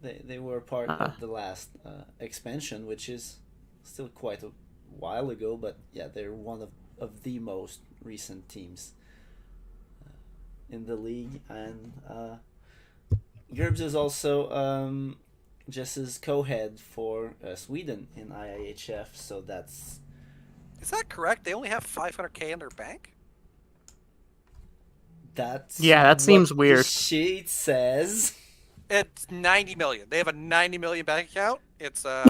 They were part of the last expansion, which is still quite a while ago, but yeah, they're one of the most recent teams in the league. And Gerbs is also Jess's co-head for Sweden in IIHF, so that's... Is that correct? They only have 500K in their bank? That's that seems what weird. The sheet says. It's 90 million. They have a 90 million bank account. It's yeah.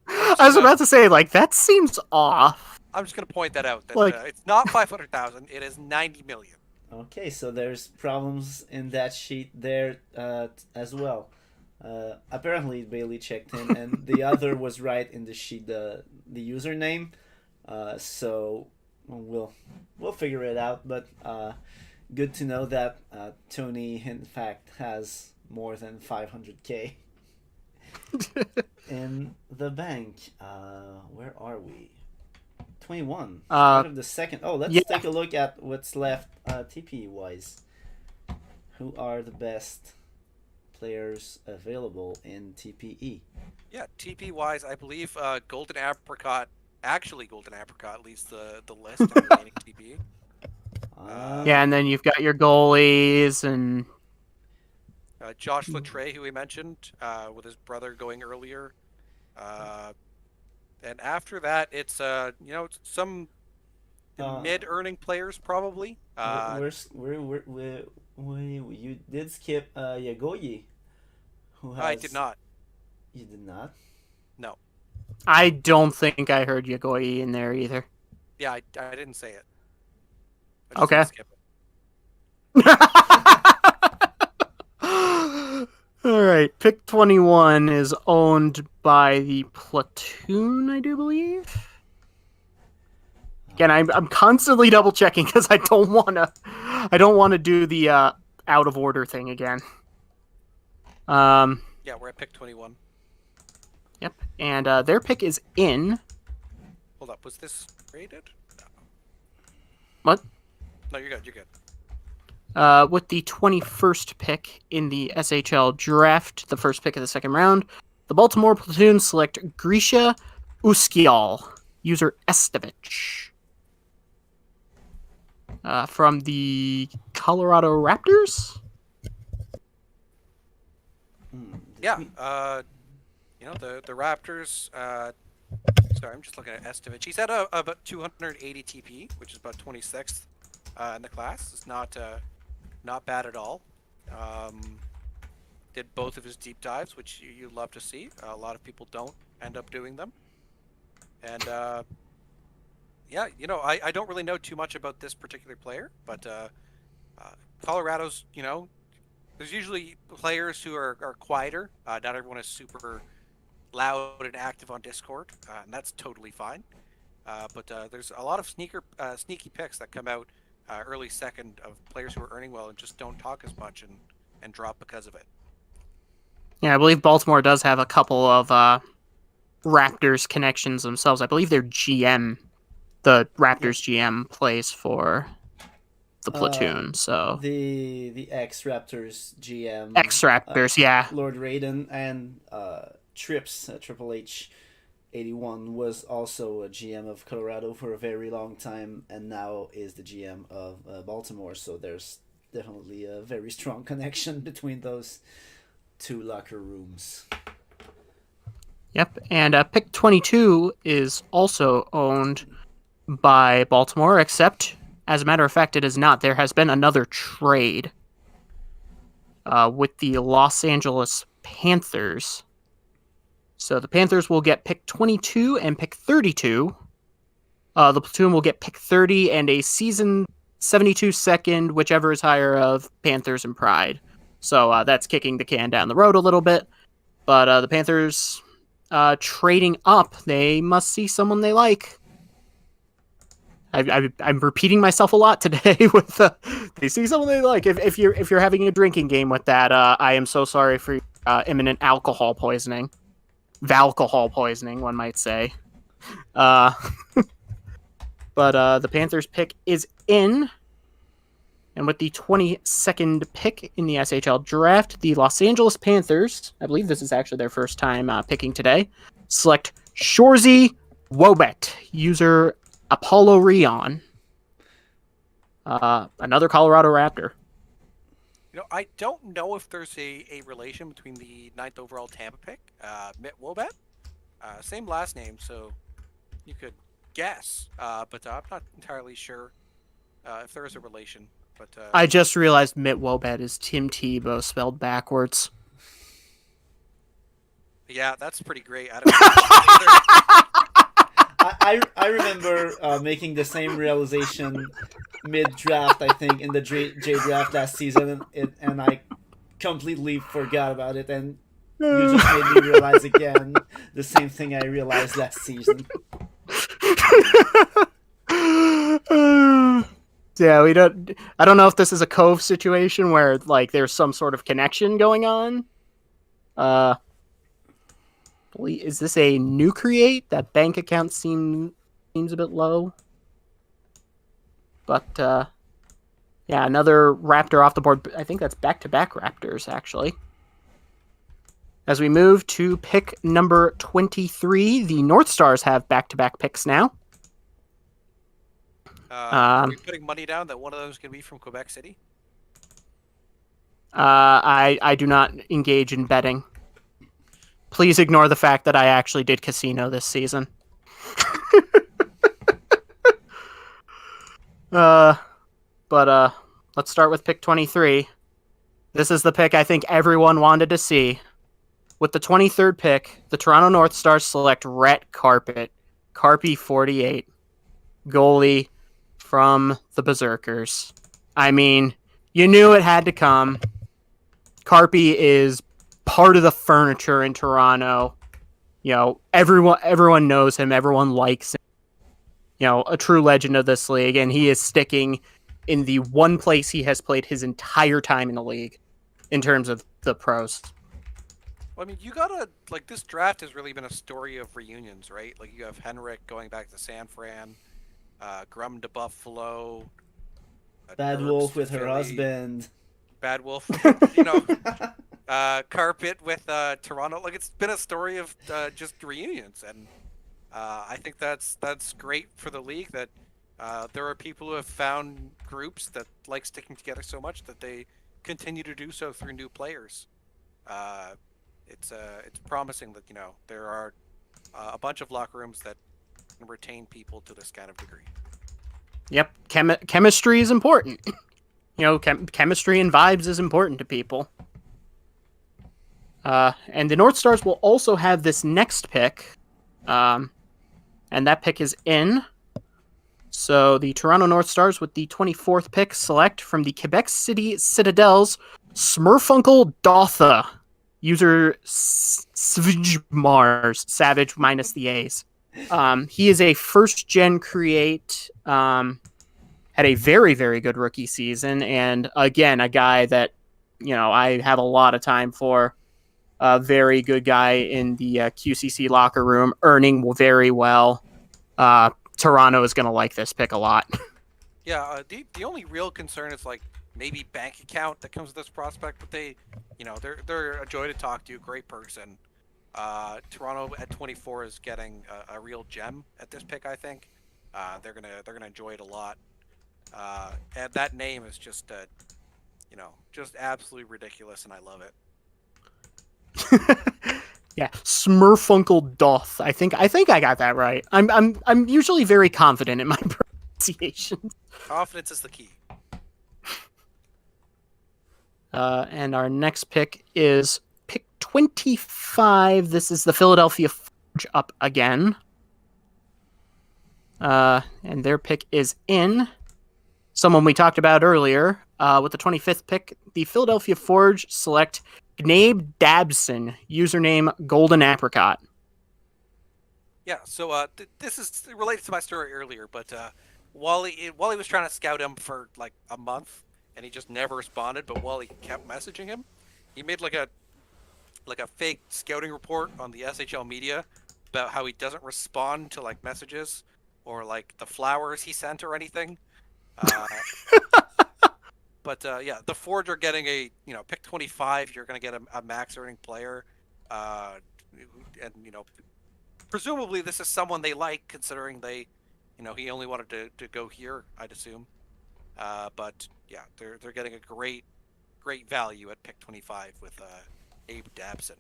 I was about to say, like, that seems off. I'm just gonna point that out. That Like- it's not 500,000. It is 90 million. Okay, so there's problems in that sheet there as well. Apparently Bailey checked in, and the other was right in the sheet, the username. So we'll figure it out. But good to know that Tony, in fact, has more than 500K in the bank. Where are we? 21. Out of the second. Oh, let's take a look at what's left TP wise. Who are the best players available in TPE? Yeah, TP wise, I believe Golden Apricot leads the list of remaining TP. Yeah, and then you've got your goalies and Josh Latre, who we mentioned, with his brother going earlier. And after that, it's some mid-earning players probably. You did skip Yagoyi. Who has... I did not. You did not? No. I don't think I heard Yagoyi in there either. Yeah, I didn't say it. Okay. Didn't skip it. All right, pick 21 is owned by the Platoon, I do believe. Again, I'm constantly double checking because I don't want to do the out of order thing again. Yeah, we're at pick 21. Yep, and their pick is in. Hold up, was this rated? No. What? No, you're good. You're good. With the 21st pick in the SHL Draft, the first pick of the second round, the Baltimore Platoon select Grisha Uskial, user S70 from the Colorado Raptors. Yeah, the Raptors. Sorry, I'm just looking at Estovich. He's at about 280 TP, which is about 26th in the class. It's not bad at all. Did both of his deep dives, which you love to see. A lot of people don't end up doing them. And yeah, I don't really know too much about this particular player, but Colorado's, there's usually players who are quieter. Not everyone is super loud and active on Discord, and that's totally fine. But there's a lot of sneaky picks that come out early second of players who are earning well and just don't talk as much and drop because of it. Yeah, I believe Baltimore does have a couple of Raptors connections themselves. I believe their GM, the Raptors GM, plays for the Platoon. So the ex-Raptors GM, ex-Raptors, yeah, Lord Raiden, and Trips Triple H 81 was also a GM of Colorado for a very long time, and now is the GM of Baltimore. So there's definitely a very strong connection between those two locker rooms. Yep, and pick 22 is also owned by Baltimore, except, as a matter of fact, it is not. There has been another trade with the Los Angeles Panthers. So the Panthers will get pick 22 and pick 32. The Platoon will get pick 30 and a season 72 second, whichever is higher, of Panthers and Pride. So that's kicking the can down the road a little bit. But the Panthers trading up, they must see someone they like. I'm repeating myself a lot today with they see someone they like. If you're having a drinking game with that, I am so sorry for imminent alcohol poisoning. Valcohol poisoning, one might say. But the Panthers pick is in. And with the 22nd pick in the SHL Draft, the Los Angeles Panthers, I believe this is actually their first time picking today, select Shorzy Wobet, user Apollo Rion. Another Colorado Raptor. I don't know if there's a relation between the 9th overall Tampa pick, Mitt Wobet. Same last name, so you could guess, but I'm not entirely sure if there is a relation. But I just realized Mitt Wobet is Tim Tebow spelled backwards. Yeah, that's pretty great. I don't I remember making the same realization mid-draft, I think, in the J draft last season, and I completely forgot about it, and you just made me realize again the same thing I realized last season. Yeah, I don't know if this is a Cove situation where like there's some sort of connection going on. Is this a new create? That bank account seems a bit low. But yeah, another Raptor off the board. I think that's back-to-back Raptors, actually. As we move to pick number 23, the North Stars have back-to-back picks now. Are we putting money down that one of those can be from Quebec City? I do not engage in betting. Please ignore the fact that I actually did casino this season. But let's start with pick 23. This is the pick I think everyone wanted to see. With the 23rd pick, the Toronto North Stars select Rhett Carpet, Carpy 48, goalie from the Berserkers. I mean, you knew it had to come. Carpy is part of the furniture in Toronto. You know, everyone knows him, everyone likes him. You know, a true legend of this league, and he is sticking in the one place he has played his entire time in the league in terms of the pros. Well, I mean, you gotta, like, this draft has really been a story of reunions, right? Like, you have Henrik going back to San Fran, Grum to Buffalo, Bad Wolf with her husband. Bad Wolf, Carpet with Toronto. Like, it's been a story of just reunions, and I think that's great for the league that there are people who have found groups that like sticking together so much that they continue to do so through new players. It's promising that there are a bunch of locker rooms that can retain people to this kind of degree. Yep, chemistry is important. Chemistry and vibes is important to people. And the North Stars will also have this next pick, and that pick is in. So the Toronto North Stars with the 24th pick select from the Quebec City Citadels, Smurfuncle Dotha, user Savage Mars, Savage minus the A's. He is a first-gen create, had a very, very good rookie season, and again, a guy that, I have a lot of time for. A very good guy in the QCC locker room, earning very well. Toronto is going to like this pick a lot. Yeah, the only real concern is like maybe bank account that comes with this prospect, but they're a joy to talk to, great person. Toronto at 24 is getting a real gem at this pick, I think. They're gonna enjoy it a lot. And that name is just just absolutely ridiculous, and I love it. Yeah, Smurfuncle Doth. I think I got that right. I'm usually very confident in my pronunciation. Confidence is the key. And our next pick is pick 25. This is the Philadelphia Forge up again. And their pick is in. Someone we talked about earlier. With the 25th pick, the Philadelphia Forge select Gnabe Dabson, username Golden Apricot. Yeah, so this is related to my story earlier, but Wally was trying to scout him for like a month, and he just never responded. But Wally kept messaging him. He made like a fake scouting report on the SHL media about how he doesn't respond to like messages or like the flowers he sent or anything. But yeah, the Forge are getting a pick 25. You're going to get a max earning player, and presumably this is someone they like, considering he only wanted to go here, I'd assume. But yeah, they're getting a great value at pick 25 with Abe Dabson.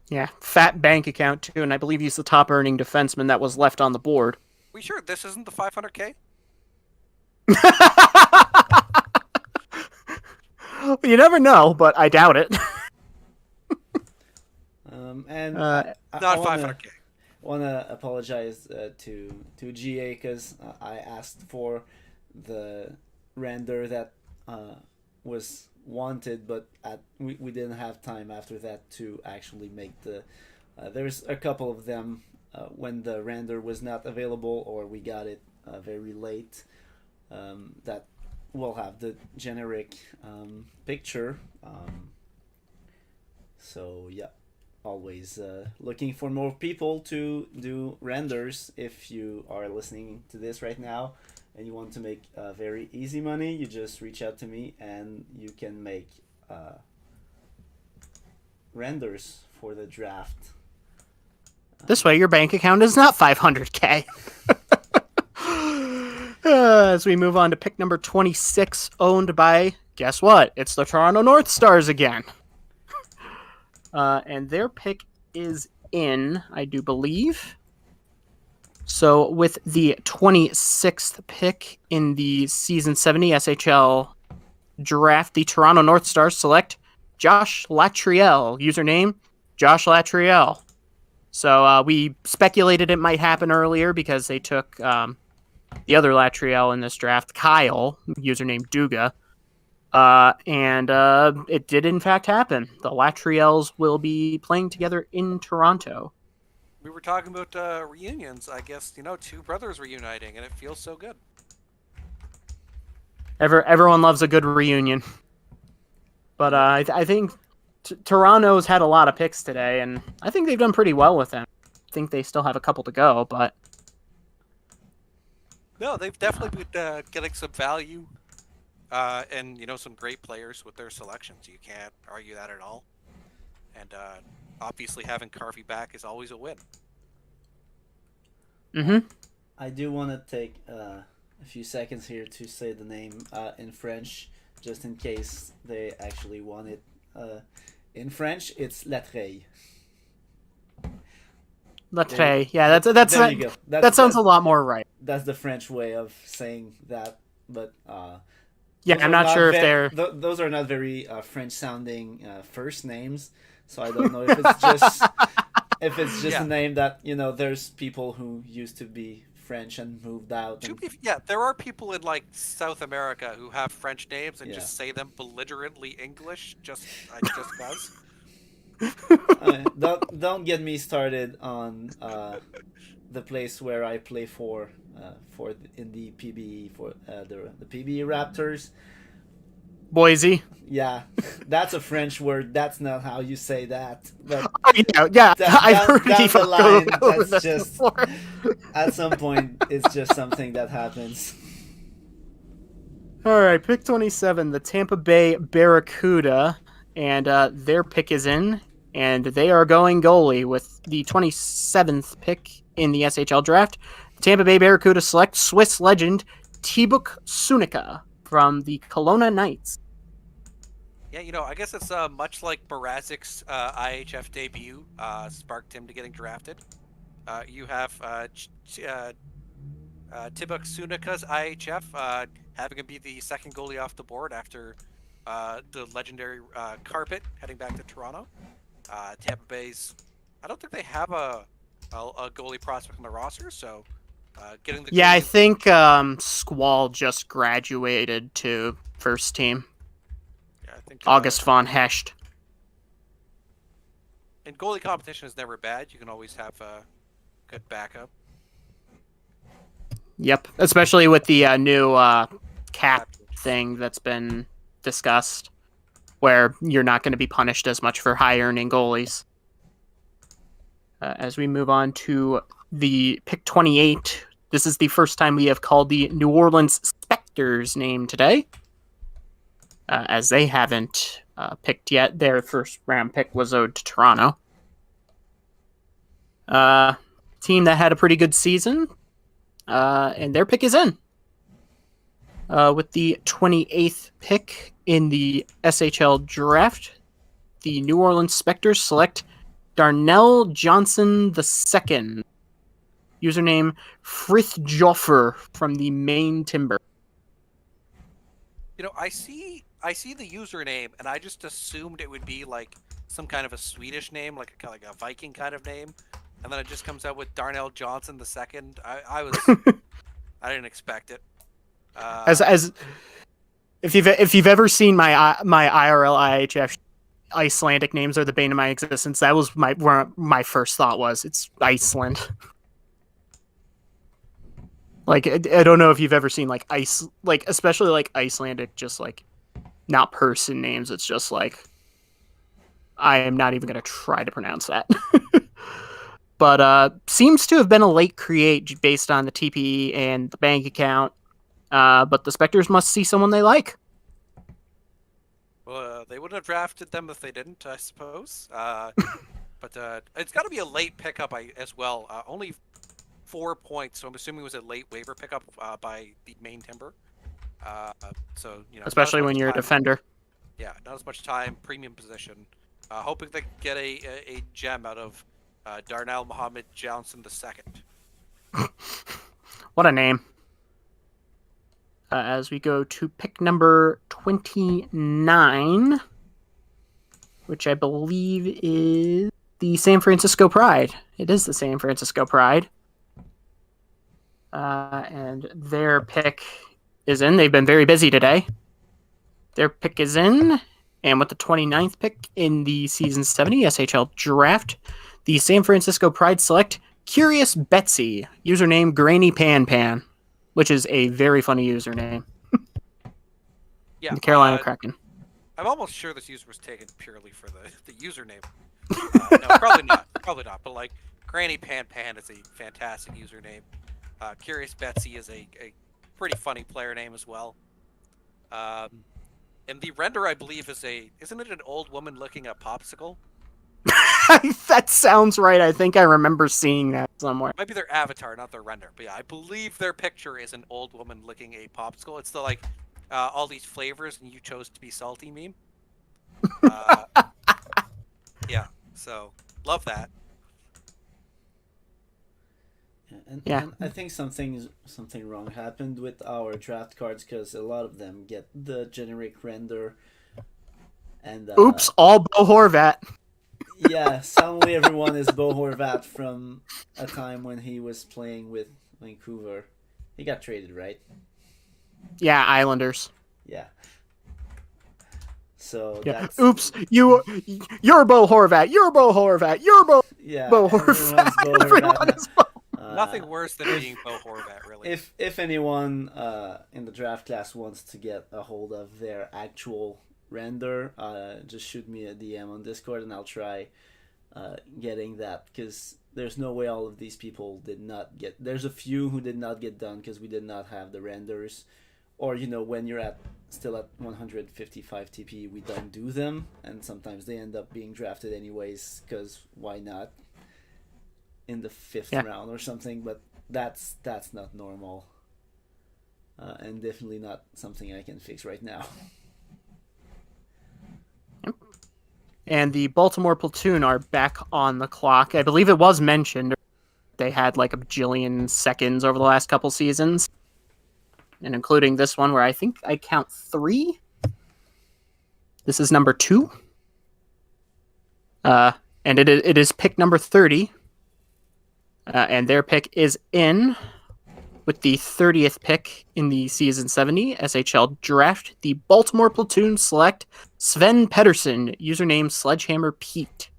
Yeah, fat bank account too, and I believe he's the top earning defenseman that was left on the board. We sure this isn't the 500K? You never know, but I doubt it. And not 500K. Want to apologize to GA because I asked for the render that was wanted, but we didn't have time after that to actually make the. There's a couple of them when the render was not available, or we got it very late. That will have the generic picture. So yeah, always looking for more people to do renders. If you are listening to this right now and you want to make very easy money, you just reach out to me and you can make renders for the draft. This way, your bank account is not 500K. As we move on to pick number 26, owned by, guess what? It's the Toronto North Stars again. And their pick is in, I do believe. So with the 26th pick in the Season 70 SHL Draft, the Toronto North Stars select Josh Latrielle. Username, Josh Latrielle. So we speculated it might happen earlier because they took the other Latrielle in this draft, Kyle, username Duga. And it did in fact happen. The Latrielles will be playing together in Toronto. We were talking about reunions. I guess, two brothers reuniting, and it feels so good. Everyone loves a good reunion. But I think Toronto's had a lot of picks today, and I think they've done pretty well with them. I think they still have a couple to go, but... No, they've definitely been getting some value and, some great players with their selections. You can't argue that at all. And obviously having Carvey back is always a win. Mm-hmm. I do want to take a few seconds here to say the name in French, just in case they actually want it. In French, it's Latreille. Latreille, yeah, that sounds a lot more right. That's the French way of saying that, but yeah, I'm not sure if they're those are not very French-sounding first names, so I don't know if it's just a name that there's people who used to be French and moved out. There are people in like South America who have French names and just say them belligerently English just cause. Don't get me started on the place where I play for in the PBE for the PBE Raptors. Boise. Yeah, that's a French word. That's not how you say that. But I've heard down the line, that's just before. At some point it's just something that happens. All right, pick 27, the Tampa Bay Barracuda, and their pick is in, and they are going goalie with the 27th pick in the SHL Draft. Tampa Bay Barracuda select Swiss legend Tibuk Sunica from the Kelowna Knights. Yeah, I guess it's much like Barazic's IHF debut sparked him to getting drafted. You have Tibuk Sunica's IHF having him be the second goalie off the board after the legendary Carpet heading back to Toronto. Tampa Bay's, I don't think they have a goalie prospect on the roster, so getting the I think Squall just graduated to first team. Yeah, I think August von Hescht. And goalie competition is never bad. You can always have a good backup. Yep, especially with the new cap thing that's been discussed, where you're not going to be punished as much for high-earning goalies. As we move on to the pick 28, this is the first time we have called the New Orleans Spectres name today. as they haven't picked yet. Their first round pick was owed to Toronto. Team that had a pretty good season, and their pick is in. With the 28th pick in the SHL Draft, the New Orleans Spectres select Darnell Johnson II, username Frithjoffer from the Maine Timber. You know, I see the username, and I just assumed it would be like some kind of a Swedish name, like a Viking kind of name, and then it just comes out with Darnell Johnson II. I was I didn't expect it. As if you've ever seen my IRL IHF, Icelandic names are the bane of my existence. That was where my first thought was. It's Iceland. Like I don't know if you've ever seen like especially like Icelandic, just like not person names. It's just like I am not even gonna try to pronounce that. But seems to have been a late create based on the TPE and the bank account. But the Spectres must see someone they like. Well, they wouldn't have drafted them if they didn't, I suppose. But it's got to be a late pickup as well. Only 4 points, so I'm assuming it was a late waiver pickup by the Maine Timber. So especially when you're a defender. Yeah, not as much time, premium position. Hoping they get a gem out of Darnell Muhammad Johnson II. What a name. As we go to pick number 29, which I believe is the San Francisco Pride. It is the San Francisco Pride. And their pick is in. They've been very busy today. Their pick is in. And with the 29th pick in the Season 70 SHL Draft, the San Francisco Pride select Curious Betsy, username Granny Pan Pan, which is a very funny username. Yeah, the Carolina Kraken. I'm almost sure this user was taken purely for the username. No, probably not. Probably not. But like, Granny Pan Pan is a fantastic username. Curious Betsy is a pretty funny player name as well. And the render, I believe, isn't it an old woman licking a popsicle? That sounds right. I think I remember seeing that somewhere. Might be their avatar, not their render. But yeah, I believe their picture is an old woman licking a popsicle. It's the like all these flavors and you chose to be salty meme. Yeah, so love that. And I think something wrong happened with our draft cards because a lot of them get the generic render. And oops, all Bo Horvat. Yeah, suddenly everyone is Bo Horvat from a time when he was playing with Vancouver. He got traded, right? Yeah, Islanders. Yeah. So yeah. that's... Oops, you're Bo Horvat. You're Bo Horvat. You're Bo. Yeah, Bo Horvat. Everyone is Bo. Nothing worse than being Bo Horvat, really. If anyone in the draft class wants to get a hold of their actual render, just shoot me a DM on Discord and I'll try getting that, because there's no way all of these people did not get... There's a few who did not get done because we did not have the renders, or when you're still at 155 TP, we don't do them, and sometimes they end up being drafted anyways because why not in the 5th round or something. But that's not normal, and definitely not something I can fix right now. And the Baltimore Platoon are back on the clock. I believe it was mentioned they had like a bajillion seconds over the last couple seasons, and including this one where I think I count 3. This is number 2. And it is pick number 30. And their pick is in with the 30th pick in the Season 70 SHL Draft. The Baltimore Platoon select Sven Pettersson, username Sledgehammer Pete,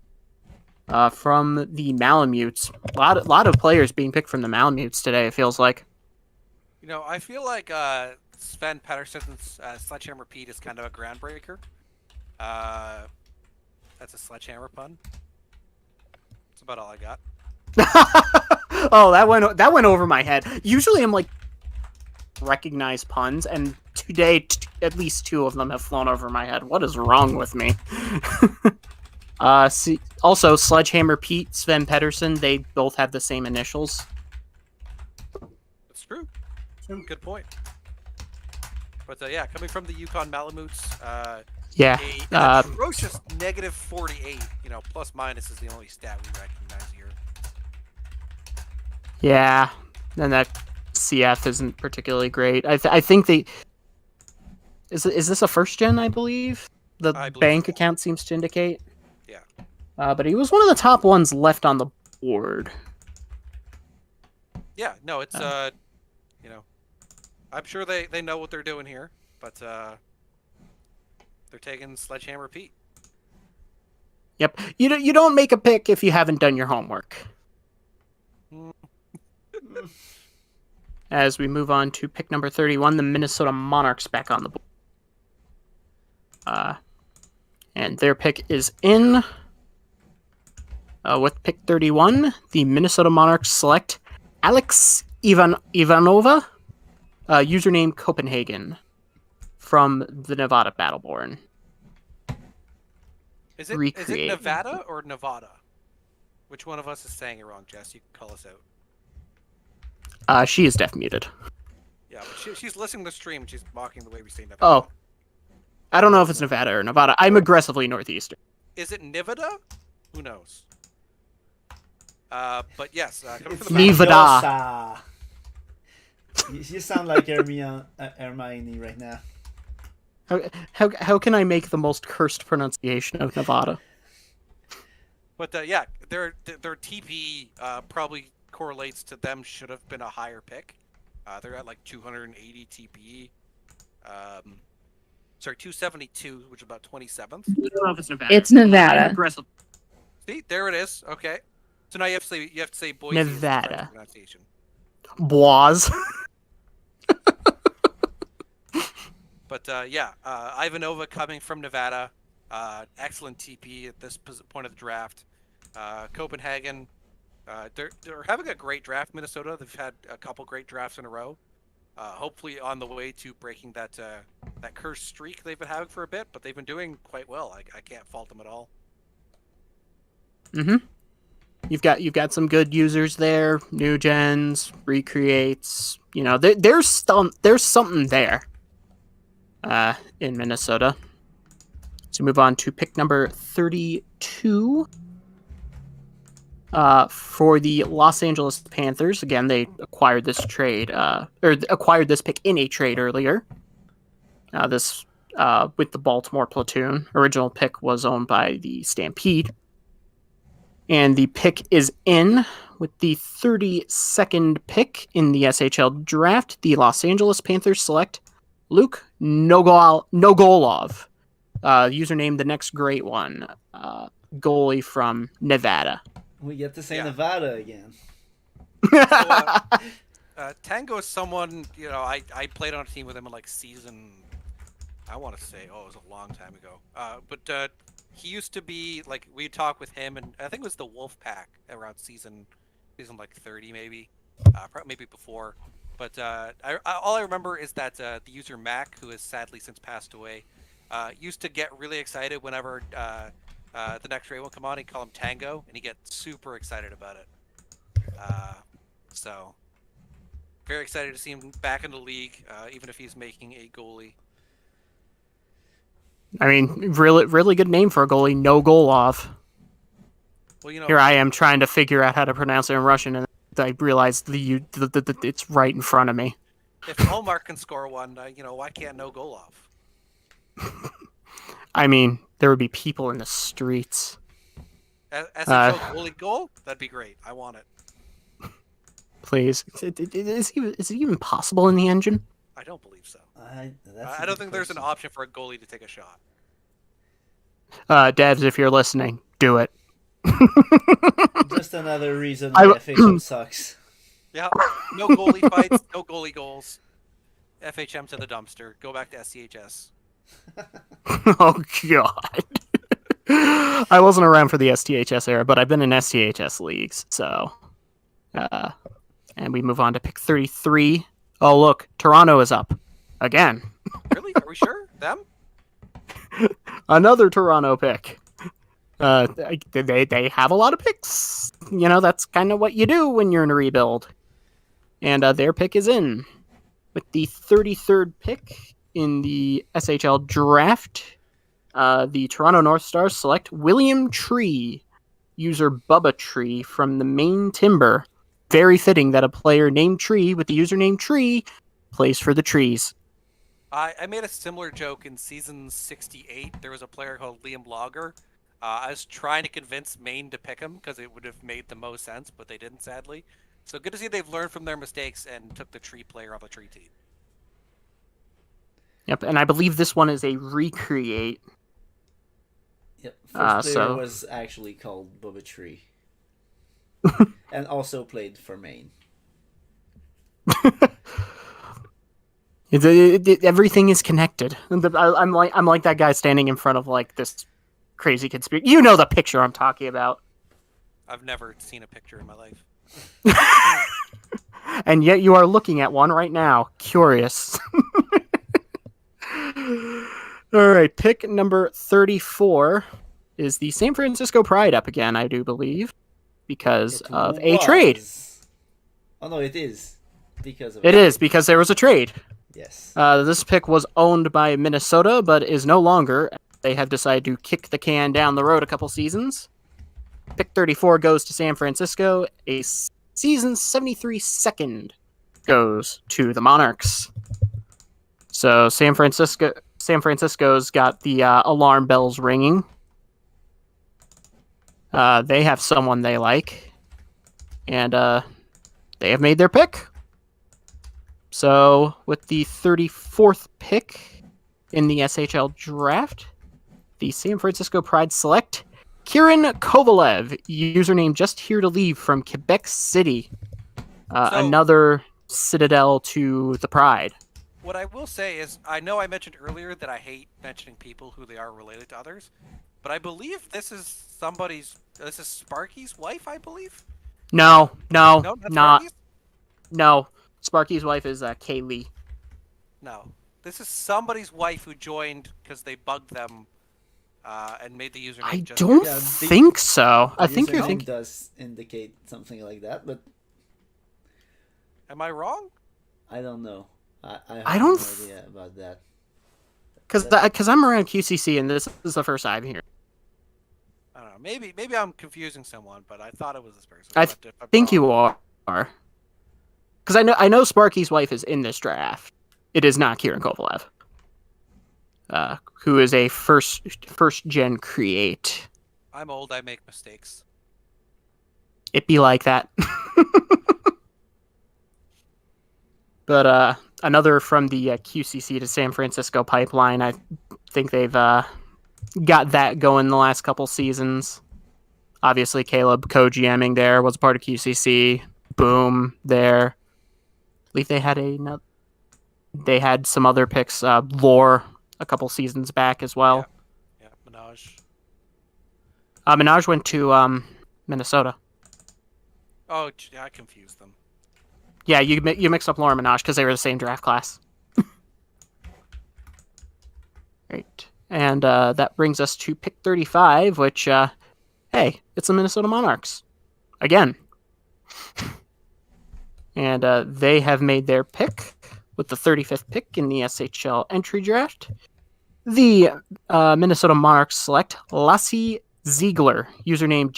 from the Malamutes. A lot of players being picked from the Malamutes today, it feels like. I feel like Sven Pettersson's Sledgehammer Pete is kind of a groundbreaker. That's a sledgehammer pun. That's about all I got. Oh, that went over my head. Usually I'm like, recognize puns, and today at least 2 of them have flown over my head. What is wrong with me? Also, Sledgehammer Pete, Sven Pedersen, they both have the same initials. That's true. Good point. But yeah, coming from the Yukon Malamutes, Yeah. an atrocious -48. Plus minus is the only stat we recognize here. Yeah, and that CF isn't particularly great. I think they... Is this a first gen, I believe? The bank account seems to indicate. Yeah. But he was one of the top ones left on the board. Yeah, no, it's, I'm sure they know what they're doing here, but they're taking Sledgehammer Pete. Yep. You don't make a pick if you haven't done your homework. As we move on to pick number 31, the Minnesota Monarchs back on the board. And their pick is in. With pick 31, the Minnesota Monarchs select Alex Ivanova, username Copenhagen, from the Nevada Battleborn. Is it Nevada or Nevada? Which one of us is saying it wrong, Jess? You can call us out. She is deaf muted. Yeah, but she's listening to the stream and she's mocking the way we say Nevada. Oh. I don't know if it's Nevada or Nevada. I'm aggressively northeastern. Is it Nevada? Who knows? But yes, coming from the Nevada. You sound like Hermione right now. How can I make the most cursed pronunciation of Nevada? But yeah, their TP probably correlates to them should have been a higher pick. They're at like 280 TP. Sorry, 272, which is about 27th. I don't know if it's Nevada. It's Nevada. See, there it is. Okay, so now you have to say Boise. Nevada. Pronunciation. Boise. But yeah, Ivanova coming from Nevada, excellent TP at this point of the draft. Copenhagen, they're having a great draft. Minnesota, they've had a couple great drafts in a row. Hopefully on the way to breaking that cursed streak they've been having for a bit, but they've been doing quite well. I can't fault them at all. Mm-hmm. You've got some good users there, new gens, recreates. There's something there. In Minnesota. So move on to pick number 32. For the Los Angeles Panthers, again, they acquired this trade, or acquired this pick in a trade earlier. This with the Baltimore platoon. Original pick was owned by the Stampede. And the pick is in with the 32nd pick in the SHL Draft. The Los Angeles Panthers select Luke Nogolov, username the next great one, goalie from Nevada. We get to say Nevada again. So, Tango is someone, I played on a team with him in like season, I want to say, it was a long time ago. But he used to be, like, we talked with him, and I think it was the Wolf Pack around season like 30 maybe, probably maybe before. But all I remember is that the user Mac, who has sadly since passed away, used to get really excited whenever the next raid will come on. He'd call him Tango, and he'd get super excited about it. So, very excited to see him back in the league, even if he's making a goalie. I mean, really good name for a goalie, Nogolov. Well, Here I am trying to figure out how to pronounce it in Russian, and I realized it's right in front of me. If Omar can score one, why can't Nogolov? I mean, there would be people in the streets. SHL goalie goal? That'd be great. I want it. Please. Is it even possible in the engine? I don't believe so. I don't think there's an option for a goalie to take a shot. Devs, if you're listening, do it. Just another reason why FHM sucks. Yeah, no goalie fights, no goalie goals. FHM to the dumpster. Go back to SCHS. Oh, God. I wasn't around for the STHS era, but I've been in STHS leagues, so... and we move on to pick 33. Oh, look, Toronto is up again. Really? Are we sure? Them? Another Toronto pick. They have a lot of picks. You know, that's kind of what you do when you're in a rebuild. And their pick is in. With the 33rd pick in the SHL Draft, the Toronto North Stars select William Tree, user Bubba Tree from the Maine Timber. Very fitting that a player named Tree with the username Tree plays for the Trees. I made a similar joke in season 68. There was a player called Liam Logger. I was trying to convince Maine to pick him because it would have made the most sense, but they didn't, sadly. So good to see they've learned from their mistakes and took the Tree player off the Tree team. Yep, and I believe this one is a recreate. Yep. First player was actually called Bubba Tree. And also played for Maine. Everything is connected. I'm like that guy standing in front of like this crazy conspiracy. You know the picture I'm talking about. I've never seen a picture in my life. And yet you are looking at one right now. Curious. All right, pick number 34 is the San Francisco Pride up again, I do believe, because of a trade. Oh no, it is because of it is because there was a trade. Yes. This pick was owned by Minnesota, but is no longer. They have decided to kick the can down the road a couple seasons. Pick 34 goes to San Francisco. A season 73 second goes to the Monarchs. So San Francisco's got the alarm bells ringing. They have someone they like, and they have made their pick. So with the 34th pick in the SHL Draft, the San Francisco Pride select Kieran Kovalev, username just here to leave from Quebec City. Another citadel to the Pride. What I will say is, I know I mentioned earlier that I hate mentioning people who they are related to others, but I believe this is Sparky's wife, I believe? No, No, not. Sparky's? No, Sparky's wife is Kaylee. No. This is somebody's wife who joined because they bugged them and made the username I just don't think so. I think you're thinking. Does indicate something like that, but Am I wrong? I don't know. I have don't no idea about that. Because I'm around QCC and this is the first I'm hearing. I don't know. Maybe I'm confusing someone, but I thought it was this person. I think you are. Because I know Sparky's wife is in this draft. It is not Kieran Kovalev, who is a first gen create. I'm old. I make mistakes. It be like that. But another from the QCC to San Francisco pipeline. I think they've got that going the last couple seasons. Obviously, Caleb co-GMing there was part of QCC. Boom there. I believe they had They had some other picks. Lore a couple seasons back as well. Yeah, Minaj. Minaj went to Minnesota. Oh, yeah, I confused them. Yeah, you mixed up Laura and Minaj because they were the same draft class. Right. And that brings us to pick 35, which, hey, it's the Minnesota Monarchs. Again. And they have made their pick with the 35th pick in the SHL Entry Draft. The Minnesota Monarchs select Lassie Ziegler, username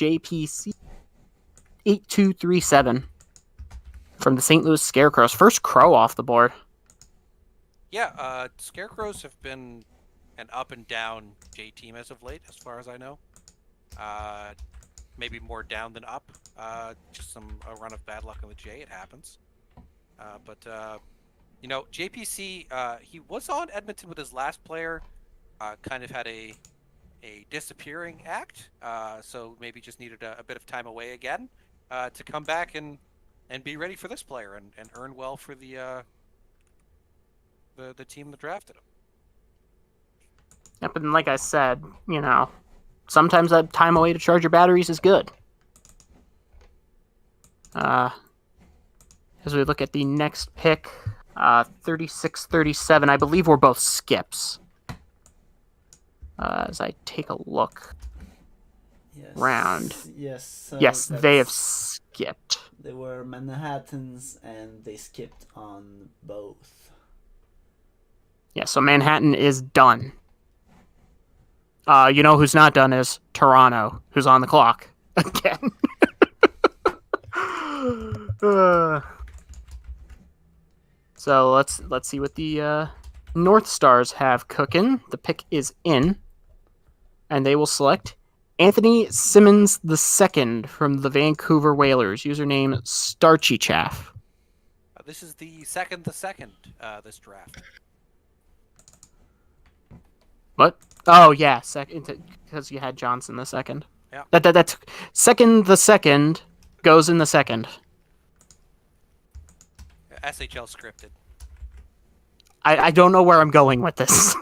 JPC8237. From the St. Louis Scarecrows. First crow off the board. Yeah, Scarecrows have been an up and down J team as of late, as far as I know. Maybe more down than up. Just a run of bad luck on the J. It happens. But JPC, he was on Edmonton with his last player. Kind of had a disappearing act. So maybe just needed a bit of time away again to come back and be ready for this player and earn well for the team that drafted him. Yep, and like I said, sometimes that time away to charge your batteries is good. As we look at the next pick, 36, 37. I believe we're both skips. As I take a look. Yes. Round. Yes. So Yes, they have skipped. They were Manhattans, and they skipped on both. Yeah, so Manhattan is done. You know who's not done is Toronto, who's on the clock again. So let's see what the North Stars have cooking. The pick is in, and they will select Anthony Simmons II from the Vancouver Whalers. Username Starchy Chaff. This is the second, this draft. What? Oh yeah, second because you had Johnson the second. Yeah. That's second. The second goes in the second. SHL scripted. I don't know where I'm going with this.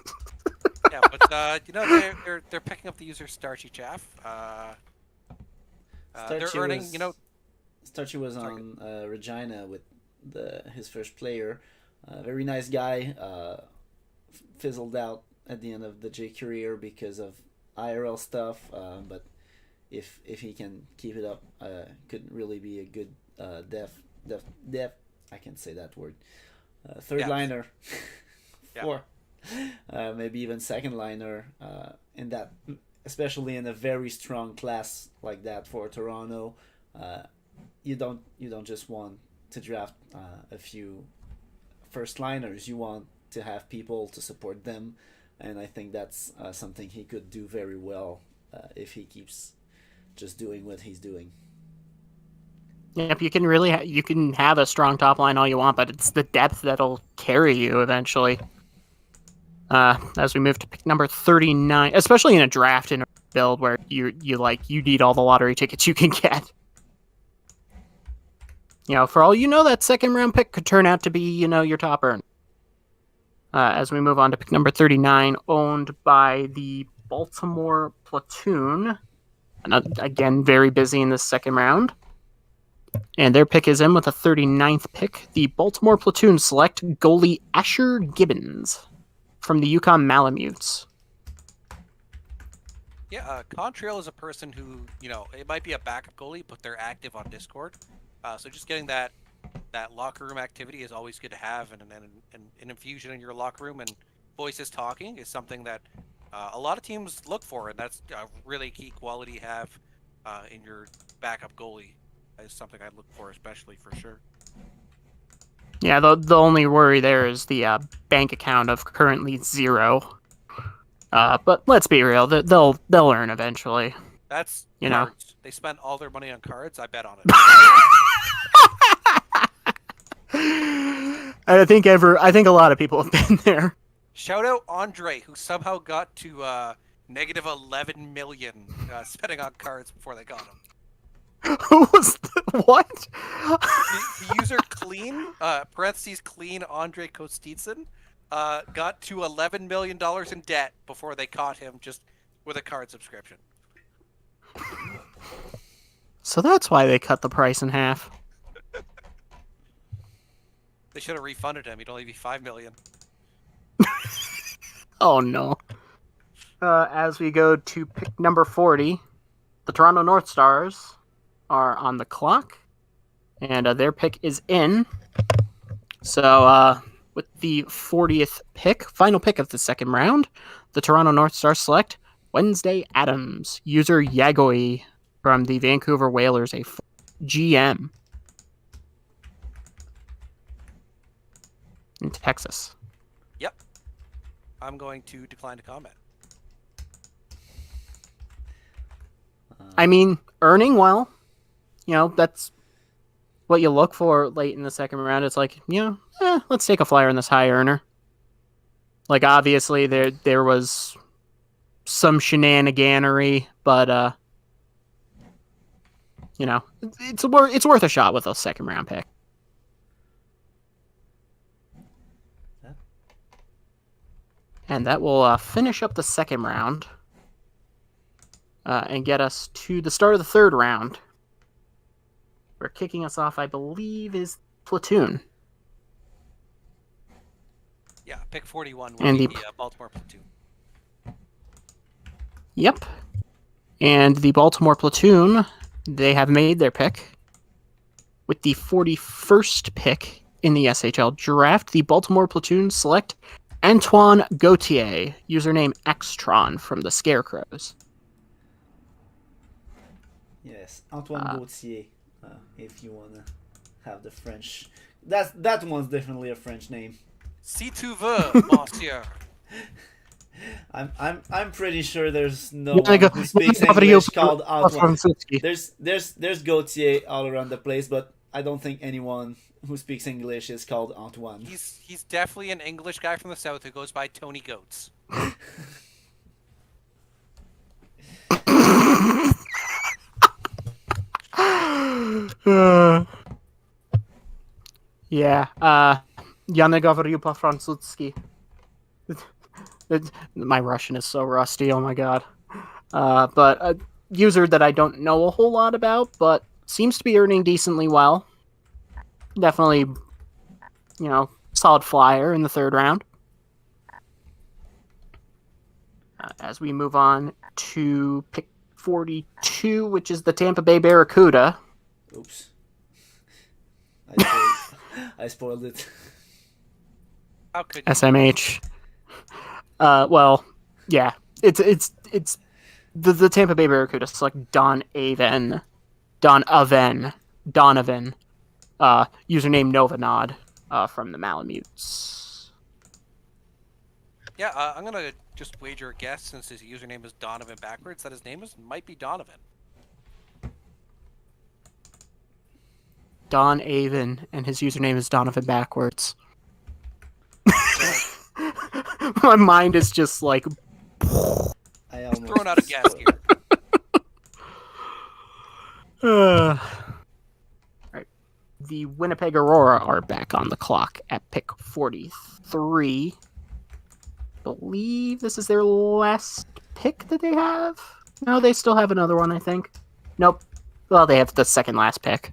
Yeah, but you know they're picking up the user Starchy Chaff. They're earning, you know. Starchy was on Regina with his first player. Very nice guy. Fizzled out at the end of the J career because of IRL stuff. But if he can keep it up, could really be a good def. I can't say that word. Third liner. Four. Maybe even second liner in that, especially in a very strong class like that for Toronto. You don't just want to draft a few first liners. You want to have people to support them, and I think that's something he could do very well if he keeps just doing what he's doing. Yep, you can really you can have a strong top line all you want, but it's the depth that'll carry you eventually. As we move to pick number 39, especially in a draft in a build where you need all the lottery tickets you can get. You know, for all you know, that second round pick could turn out to be, you know, your top earn. As we move on to pick number 39, owned by the Baltimore Platoon. Again, very busy in this second round. And their pick is in with a 39th pick. The Baltimore Platoon select goalie Asher Gibbons from the Yukon Malamutes. Yeah, Contrail is a person who, you know, it might be a backup goalie, but they're active on Discord. So just getting that locker room activity is always good to have, and an infusion in your locker room and voices talking is something that a lot of teams look for, and that's a really key quality to have in your backup goalie. Is something I'd look for, especially for sure. Yeah, the only worry there is the bank account of currently 0. But let's be real, they'll earn eventually. That's you cards. know. They spend all their money on cards. I bet on it. I think a lot of people have been there. Shout out Andre, who somehow got to negative 11 million spending on cards before they got him. Who was what? The user clean parentheses clean Andre Kostitsyn got to $11 million in debt before they caught him just with a card subscription. So that's why they cut the price in half. They should have refunded him. He'd only be $5 million. Oh no. As we go to pick number 40, the Toronto North Stars are on the clock, and their pick is in. So with the 40th pick, final pick of the second round, the Toronto North Stars select Wednesday Adams, user Yagoi from the Vancouver Whalers, a GM in Texas. Yep. I'm going to decline to comment. I mean, earning well. You know, that's what you look for late in the second round. It's like, you know, let's take a flyer on this high earner. Like, obviously, there was some shenaniganery, but, you know, it's worth a shot with a second round pick. And that will finish up the second round and get us to the start of the third round. We're kicking us off, I believe, is Platoon. pick 41 will And be the the Baltimore Platoon. Yep. And the Baltimore Platoon, they have made their pick. With the 41st pick in the SHL Draft, the Baltimore Platoon select Antoine Gauthier, username Xtron from the Scarecrows. Yes, Antoine Gauthier, if you wanna have the French. That one's definitely a French name. Si tu veux, monsieur. I'm pretty sure there's no one who speaks English called Antoine. There's Gauthier all around the place, but I don't think anyone who speaks English is called Antoine. He's definitely an English guy from the South who goes by Tony Goats. Yeah, ja nie говорю по-французски. My Russian is so rusty, oh my god. But a user that I don't know a whole lot about, but seems to be earning decently well. Definitely, solid flyer in the 3rd round. As we move on to pick 42, which is the Tampa Bay Barracuda. Oops. I spoiled it. How could you? SMH. Well, yeah. It's the Tampa Bay Barracuda select Donovan, username Novanod, from the Malamutes. Yeah, I'm gonna just wager a guess since his username is Donovan backwards that his name might be Donovan. Don Avon, and his username is Donovan backwards. My mind is just like. I almost Throwing out a guess here. Right. The Winnipeg Aurora are back on the clock at pick 43. Believe this is their last pick that they have. No, they still have another one, I think. Nope. Well, they have the second last pick.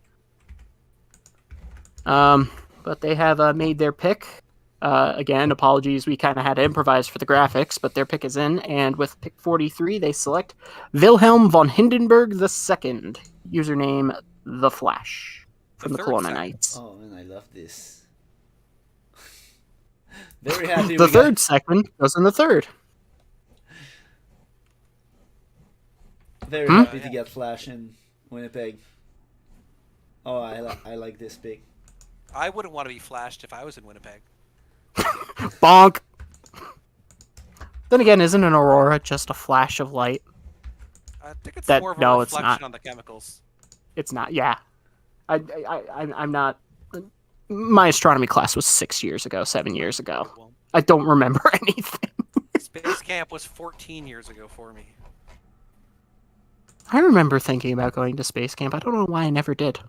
But they have made their pick. Again, apologies, we kind of had to improvise for the graphics, but their pick is in, and with pick 43, they select Wilhelm von Hindenburg II, username The Flash, from the Kelowna Knights. Oh, man, I love this. Very happy The third second goes in the 3rd. Very happy to get Flash in Winnipeg. Oh, I like this pick. I wouldn't want to be flashed if I was in Winnipeg. Bonk! Then again, isn't an aurora just a flash of light? I think it's That- more of a no, it's reflection not. on the chemicals. It's not, yeah. I'm not... My astronomy class was 7 years ago. Well, I don't remember anything. Space Camp was 14 years ago for me. I remember thinking about going to space camp. I don't know why I never did.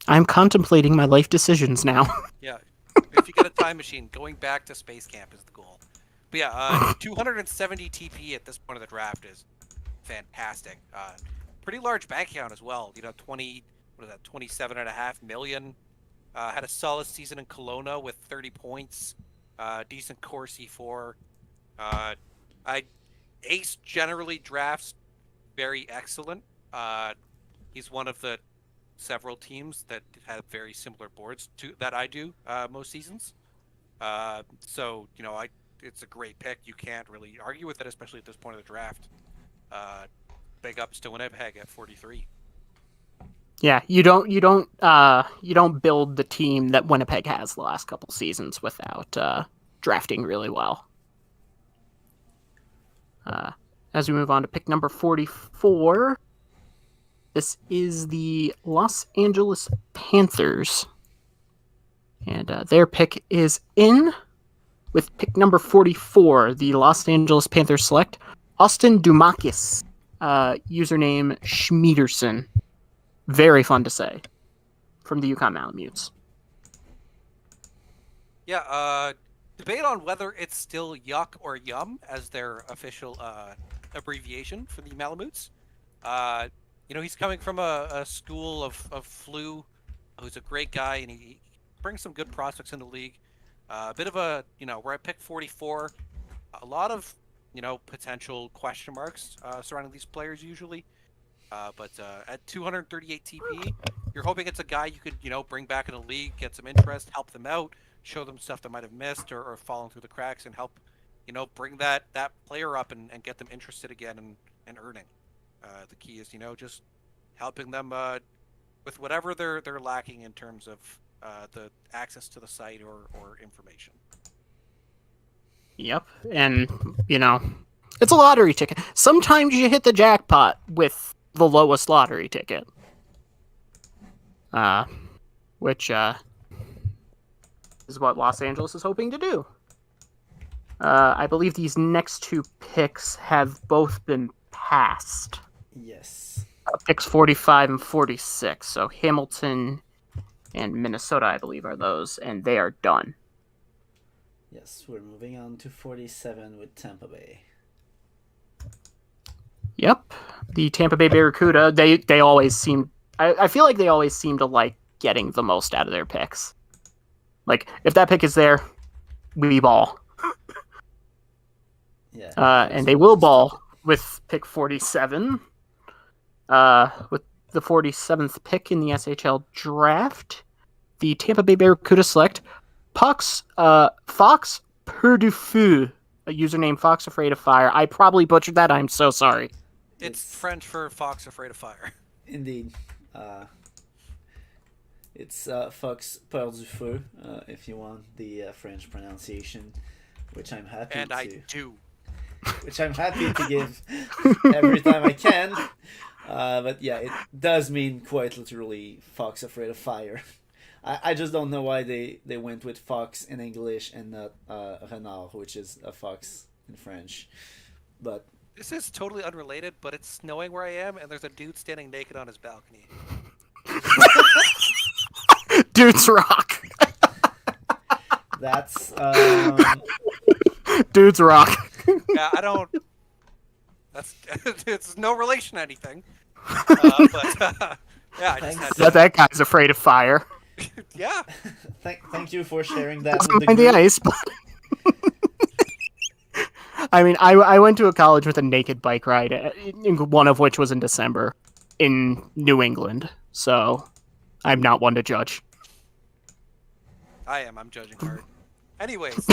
I'm contemplating my life decisions now. Yeah, if you get a time machine, going back to Space Camp is the goal. But yeah, 270 TP at this point of the draft is fantastic. Pretty large bank account as well. 27.5 million. Had a solid season in Kelowna with 30 points. Decent core C4. Ace generally drafts very excellent. He's one of the several teams that have very similar boards to that I do most seasons. So it's a great pick. You can't really argue with it, especially at this point of the draft. Big ups to Winnipeg at 43. Yeah, you don't build the team that Winnipeg has the last couple seasons without drafting really well. As we move on to pick number 44, this is the Los Angeles Panthers. And their pick is in. With pick number 44, the Los Angeles Panthers select Austin Dumakis, username Schmiederson. Very fun to say. From the Yukon Malamutes. Yeah, debate on whether it's still Yuck or Yum as their official abbreviation for the Malamutes. He's coming from a school of Flu, who's a great guy, and bring some good prospects in the league. A bit of a, we're at pick 44. A lot of, potential question marks surrounding these players usually. But at 238 TP, you're hoping it's a guy you could, bring back in the league, get some interest, help them out, show them stuff they might have missed or fallen through the cracks, and help, bring that player up and get them interested again and earning. The key is, just helping them with whatever they're lacking in terms of the access to the site or information. Yep, and, it's a lottery ticket. Sometimes you hit the jackpot with the lowest lottery ticket. Which is what Los Angeles is hoping to do. I believe these next two picks have both been passed. Yes. Picks 45 and 46. So Hamilton and Minnesota, I believe, are those, and they are done. Yes, we're moving on to 47 with Tampa Bay. Yep. The Tampa Bay Barracuda, they always seem... I feel like they always seem to like getting the most out of their picks. Like, if that pick is there, we ball. Yeah. And they will ball with pick 47. With the 47th pick in the SHL Draft, the Tampa Bay Barracuda select Fox Peur du Feu, a username Fox Afraid of Fire. I probably butchered that. I'm so sorry. It's French for Fox Afraid of Fire. Indeed. It's Fox Peur du Feu, if you want the French pronunciation, which I'm happy and to. I do. Which I'm happy to give every time I can. But yeah, it does mean quite literally Fox Afraid of Fire. I just don't know why they went with fox in English and not renard, which is a fox in French. But this is totally unrelated, but it's snowing where I am, and there's a dude standing naked on his balcony. Dudes rock. that's Dudes rock. Yeah, I don't. That's it's no relation to anything. But yeah, I just had That guy's afraid of fire. Yeah. Thank you for sharing that Doesn't with mind the the group. ice. I mean, I went to a college with a naked bike ride, one of which was in December in New England. So I'm not one to judge. I'm judging hard. Anyways,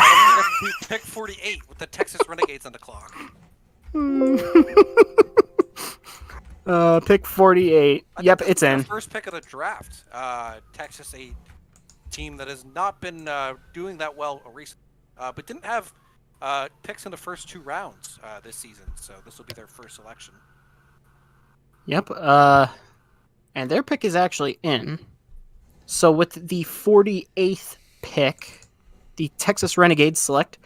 pick 48 with the Texas Renegades on the clock. Pick 48. Yep, it's in. First pick of the draft. Texas, a team that has not been doing that well recently, but didn't have picks in the first two rounds this season. So this will be their first selection. Yep. And their pick is actually in. So with the 48th pick, the Texas Renegades select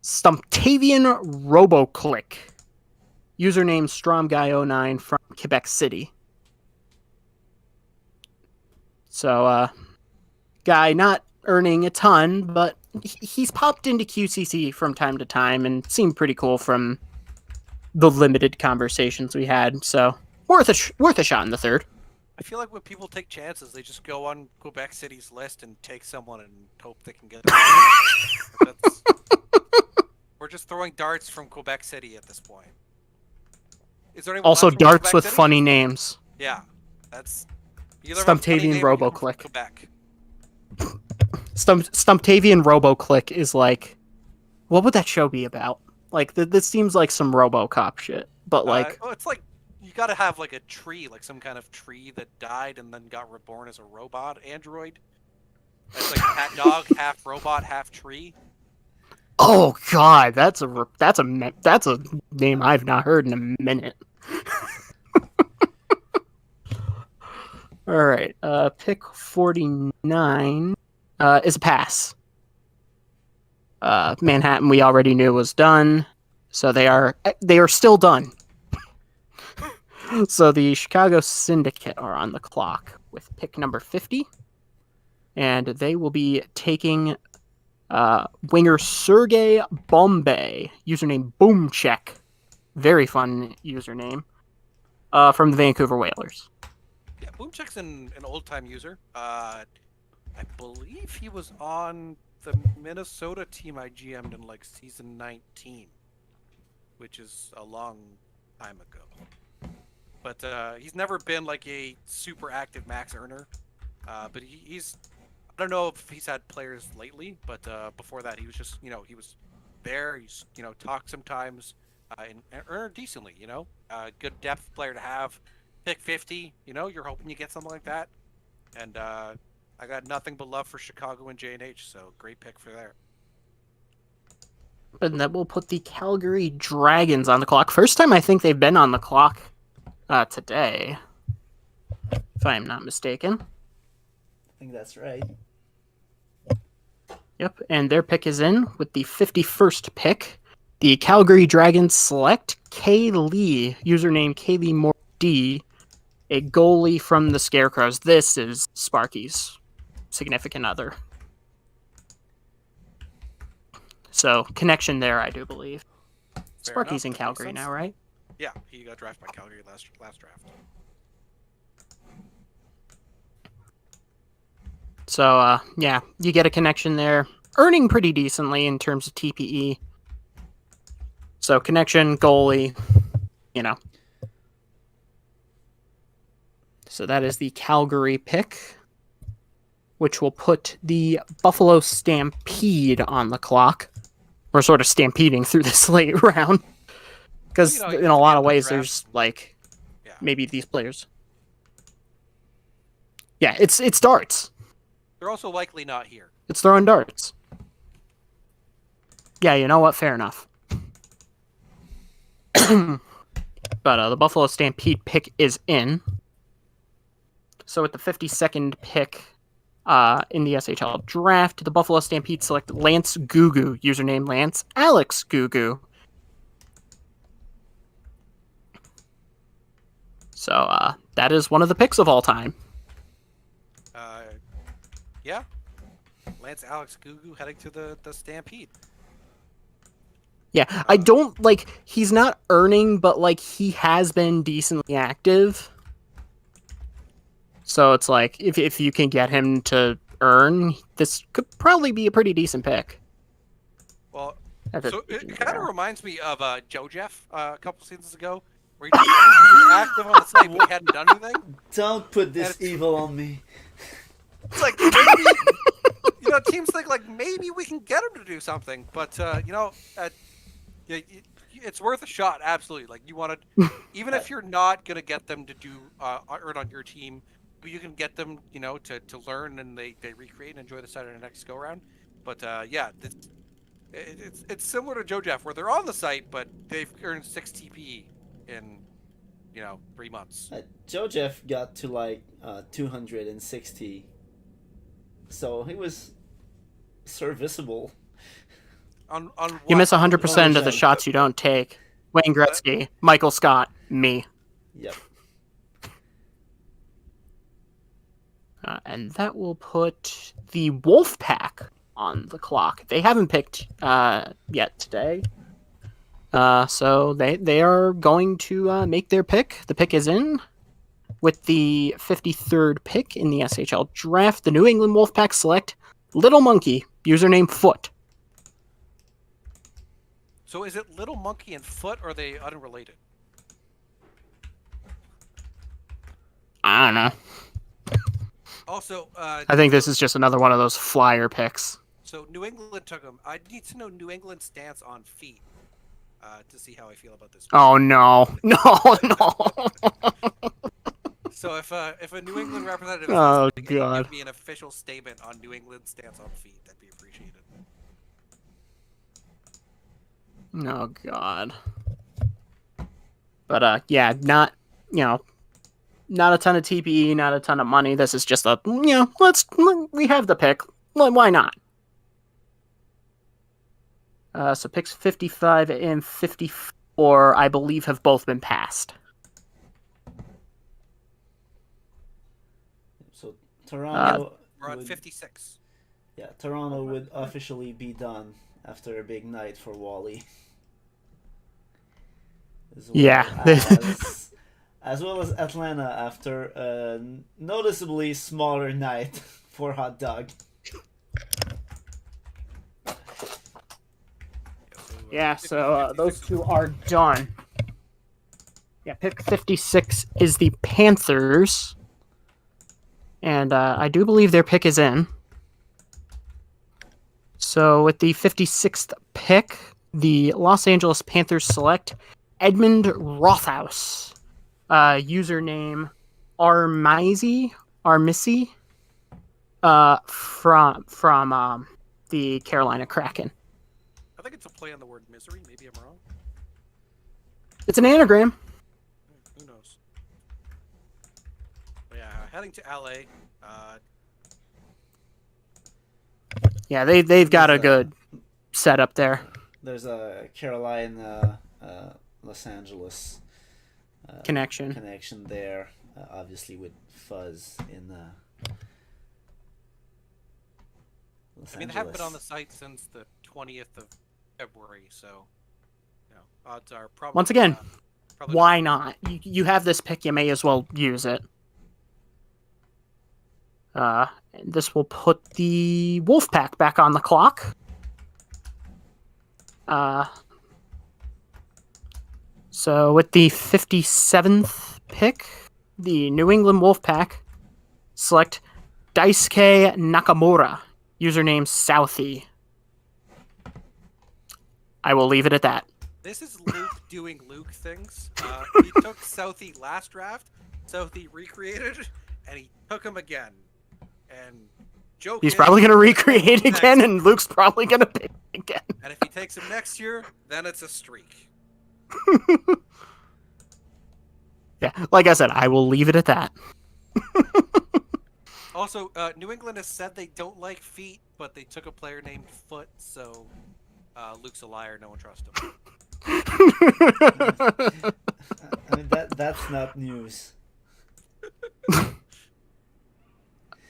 Stumptavian Roboclick. Username StromGuy09 from Quebec City. So, guy not earning a ton, but he's popped into QCC from time to time and seemed pretty cool from the limited conversations we had. So, worth a shot in the third. I feel like when people take chances, they just go on Quebec City's list and take someone and hope they can get them. We're just throwing darts from Quebec City at this point. Is there anyone Also, left from darts Quebec with City? funny names. Yeah, that's either have a funny Stumptavian name or you're from Roboclick. Quebec. Stumptavian Roboclick is like, what would that show be about? Like, this seems like some RoboCop shit, but like, Well, it's like you got to have like a tree, like some kind of tree that died and then got reborn as a robot android. It's like half dog, half robot, half tree. oh god, that's a name I've not heard in a minute. All right, pick 49 is a pass. Manhattan we already knew was done, so they are still done. So the Chicago Syndicate are on the clock with pick number 50, and they will be taking winger Sergei Bombay, username Boomcheck, very fun username, from the Vancouver Whalers. Yeah, Boomcheck's an old-time user. I believe he was on the Minnesota team I GM'd in like season 19, which is a long time ago. But he's never been like a super active max earner. But he's, I don't know if he's had players lately, but before that he was just, he was there. He's, talked sometimes and earned decently, good depth player to have. Pick 50, you're hoping you get something like that. And I got nothing but love for Chicago and J&H, so great pick for there. And that will put the Calgary Dragons on the clock. First time I think they've been on the clock today, if I am not mistaken. I think that's right. Yep, and their pick is in with the 51st pick. The Calgary Dragons select Kay Lee, username Kaylee Moore D, a goalie from the Scarecrows. This is Sparky's significant other. So, connection there, I do believe. Fair Sparky's enough, in Calgary now, right? Yeah, he got drafted by Calgary last draft. So, yeah, you get a connection there. Earning pretty decently in terms of TPE. So, connection, goalie, So that is the Calgary pick, which will put the Buffalo Stampede on the clock. We're sort of stampeding through this late round. Because in a lot of ways, there's, maybe these players. Yeah, it's darts. They're also likely not here. It's throwing darts. Yeah, you know what? Fair enough. But the Buffalo Stampede pick is in. So with the 52nd pick in the SHL Draft, the Buffalo Stampede select Lance Gugu, username Lance Alex Gugu. So that is one of the picks of all time. Yeah. Lance Alex Gugu heading to the Stampede. Yeah, I don't, he's not earning, but, he has been decently active. So it's if you can get him to earn, this could probably be a pretty decent pick. Well, so it kind of reminds me of Joe Jeff a couple seasons ago, where he was active on the site, but he hadn't done anything. Don't put this evil on me. It's like, maybe, teams think, maybe we can get him to do something, but, it's worth a shot, absolutely. You want to, even if you're not going to get them to do earn on your team, but you can get them, to learn and they recreate and enjoy the site on the next go round. But yeah, it's similar to Joe Jeff, where they're on the site, but they've earned 6 TPE in 3 months. Joe Jeff got to 260, so he was serviceable. On you miss 100% of the shots you don't take. Wayne Gretzky, Michael Scott, me. Yep. And that will put the Wolfpack on the clock. They haven't picked yet today. So they are going to make their pick. The pick is in with the 53rd pick in the SHL Draft. The New England Wolfpack select Little Monkey, username Foot. So is it Little Monkey and Foot, or are they unrelated? I don't know. Also, I think this is just another one of those flyer picks. So New England took him. I need to know New England's stance on feet to see how I feel about this. Oh no, no. So if a New England representative is give me an official statement on New England's stance on feet, that'd be appreciated. Oh God. But yeah, not not a ton of TPE, not a ton of money. This is just we have the pick. Why not? So picks 55 and 54, I believe, have both been passed. So Toronto. We're on 56. Yeah, Toronto would officially be done after a big night for Wally. As well as Atlanta after a noticeably smaller night for hot dog. Yeah, so those two are done. Yeah, pick 56 is the Panthers. And I do believe their pick is in. So with the 56th pick, the Los Angeles Panthers select Edmund Rothaus. Username Armisi, from the Carolina Kraken. I think it's a play on the word misery. Maybe I'm wrong. It's an anagram. Who knows? But yeah, heading to LA. Yeah, they've got a good setup there. There's a Carolina, Los Angeles Connection there, obviously with Fuzz in Los they haven't been on the site since the 20th of February, so odds are probably. Once again, probably why not? You have this pick, you may as well use it. This will put the Wolfpack back on the clock. So with the 57th pick, the New England Wolfpack select Daisuke Nakamura, username Southie. I will leave it at that. This is Luke doing Luke things. He took Southie last draft, Southie recreated, and he took him again. And he's probably going to recreate again, and Luke's probably going to pick again. And if he takes him next year, then it's a streak. Yeah, like I said, I will leave it at that. Also, New England has said they don't like feet, but they took a player named Foot, so Luke's a liar. No one trusts him. I mean, that's not news.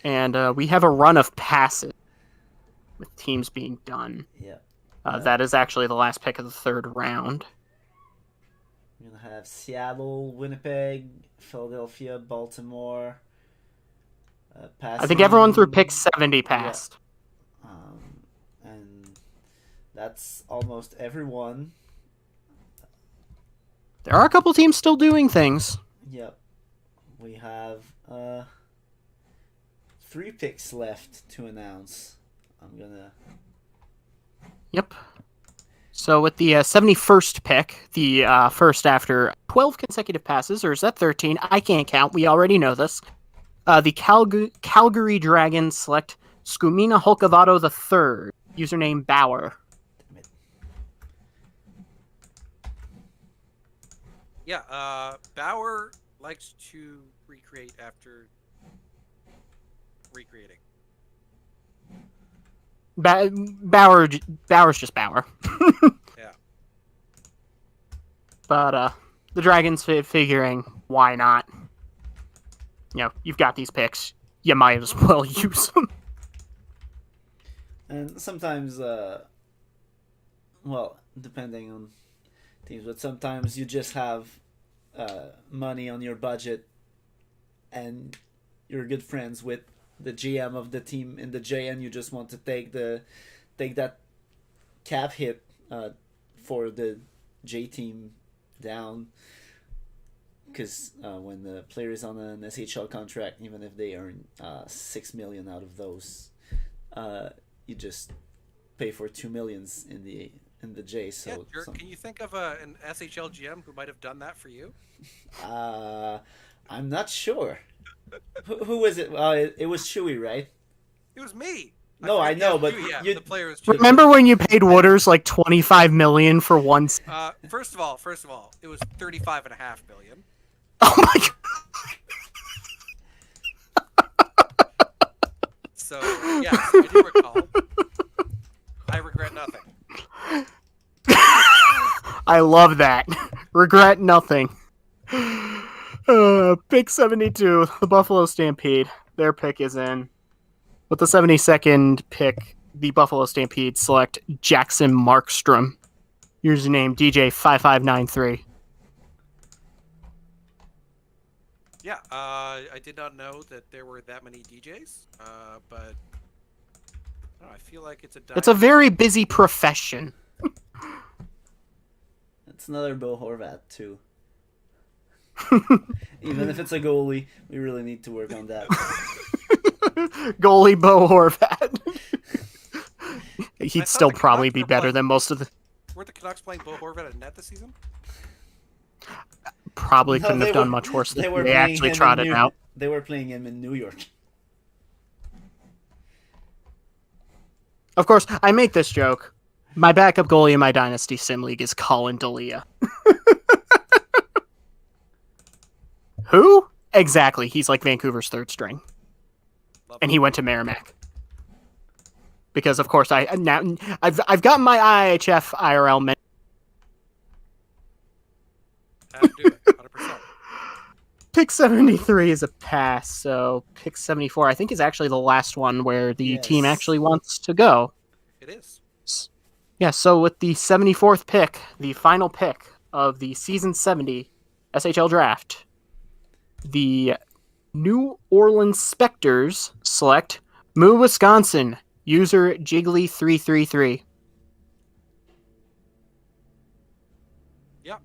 And we have a run of passes with teams being done. Yeah. That is actually the last pick of the third round. We're going to have Seattle, Winnipeg, Philadelphia, Baltimore. I think everyone through pick 70 passed. Yeah. And that's almost everyone. There are a couple teams still doing things. Yep. We have 3 picks left to announce. I'm going to... Yep. So with the 71st pick, the first after 12 consecutive passes, or is that 13? I can't count. We already know this. The Calgary Dragons select Skumina Holkavato III, username Bauer. Yeah, Bauer likes to recreate after recreating. Bauer's just Bauer. Yeah. But the Dragons figuring, why not? You've got these picks. You might as well use them. And sometimes, depending on teams, but sometimes you just have money on your budget and you're good friends with the GM of the team in the J, and you just want to take that cap hit for the J team down, because when the player is on an SHL contract, even if they earn $6 million out of those, you just pay for $2 million in the J. So yeah, Jerk, can you think of an SHL GM who might have done that for you? I'm not sure. Who was it? It was Chewy, right? It was me. No, I know, but the player was. Remember when you paid Wooders like $25 million for one? First of all, it was $35.5 million. Oh my god! So yes, I do recall. I regret nothing. I love that. Regret nothing. Pick 72, the Buffalo Stampede. Their pick is in. With the 72nd pick, the Buffalo Stampede select Jackson Markstrom. Username DJ5593. Yeah, I did not know that there were that many DJs, but I, don't know, I feel like it's a It's a very busy profession. It's another Bo Horvat too. Even if it's a goalie, we really need to work on that. Goalie Bo Horvat. He'd thought still the probably Canucks be were better playing- than most of the. Weren't the Canucks playing Bo Horvat at net this season? Probably No, couldn't they have done were- much worse. They Than were they playing actually him trotted in out. They were playing him in New York. Of course, I make this joke. My backup goalie in my Dynasty Sim League is Colin D'Elia. Who? Exactly. He's like Vancouver's third string. Love And he went to Merrimack. Because of course I've got my IHF IRL men. Had to do it, 100%. Pick 73 is a pass, so pick 74 I think is actually the last one where the team Yes. actually wants to go. It is. Yeah, so with the 74th pick, the final pick of the Season 70 SHL Draft, the New Orleans Spectres select Moo, Wisconsin, user Jiggly333. Yeah.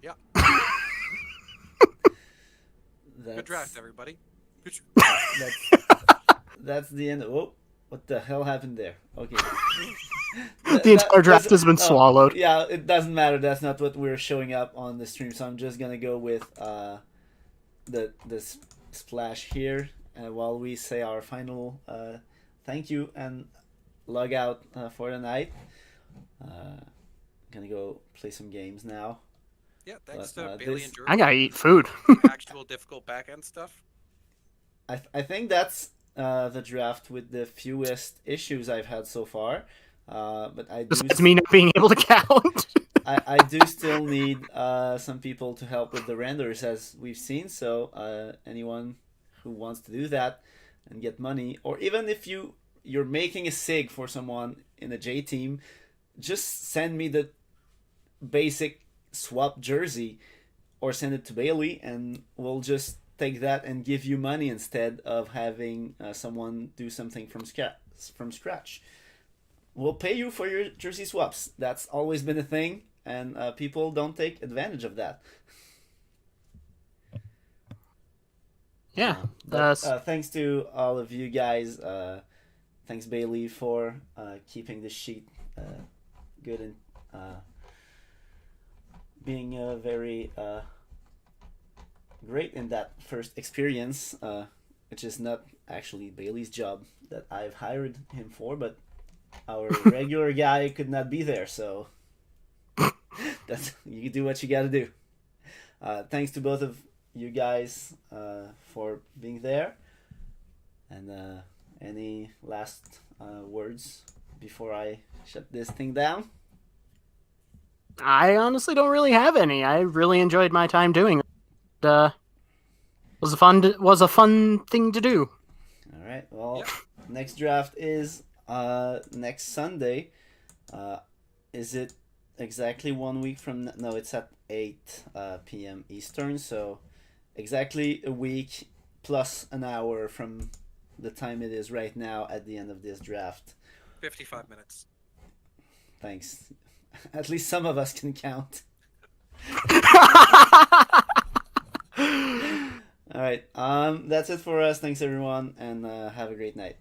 Yeah. Good draft, everybody. Good That's the end. Oh, what the hell happened there? Okay. The entire draft has been swallowed. Yeah, it doesn't matter. That's not what we're showing up on the stream. So I'm just gonna go with the splash here while we say our final thank you and log out for the night. Gonna go play some games now. Yeah, thanks But, to Bailey this- and Drew. I gotta eat food. Actual difficult back end stuff. I think that's the draft with the fewest issues I've had so far. But I do Besides me not being able to count. I do still need some people to help with the renders, as we've seen. So anyone who wants to do that and get money, or even if you're making a SIG for someone in a J team, just send me the basic swap jersey or send it to Bailey, and we'll just take that and give you money instead of having someone do something from scratch. We'll pay you for your jersey swaps. That's always been a thing, and people don't take advantage of that. Yeah. But, thanks to all of you guys. Thanks, Bailey, for keeping the sheet good and being very great in that first experience, which is not actually Bailey's job that I've hired him for, but our regular guy could not be there, so that's you do what you gotta do. Thanks to both of you guys for being there, and any last words before I shut this thing down? I honestly don't really have any. I really enjoyed my time doing it. Was a fun thing to do. All right. Well, Yeah. next draft is next Sunday. Is it exactly 1 week from? No, it's at 8 p.m. Eastern. So exactly a week plus an hour from the time it is right now at the end of this draft. 55 minutes. Thanks. At least some of us can count. All right. That's it for us. Thanks everyone, and have a great night.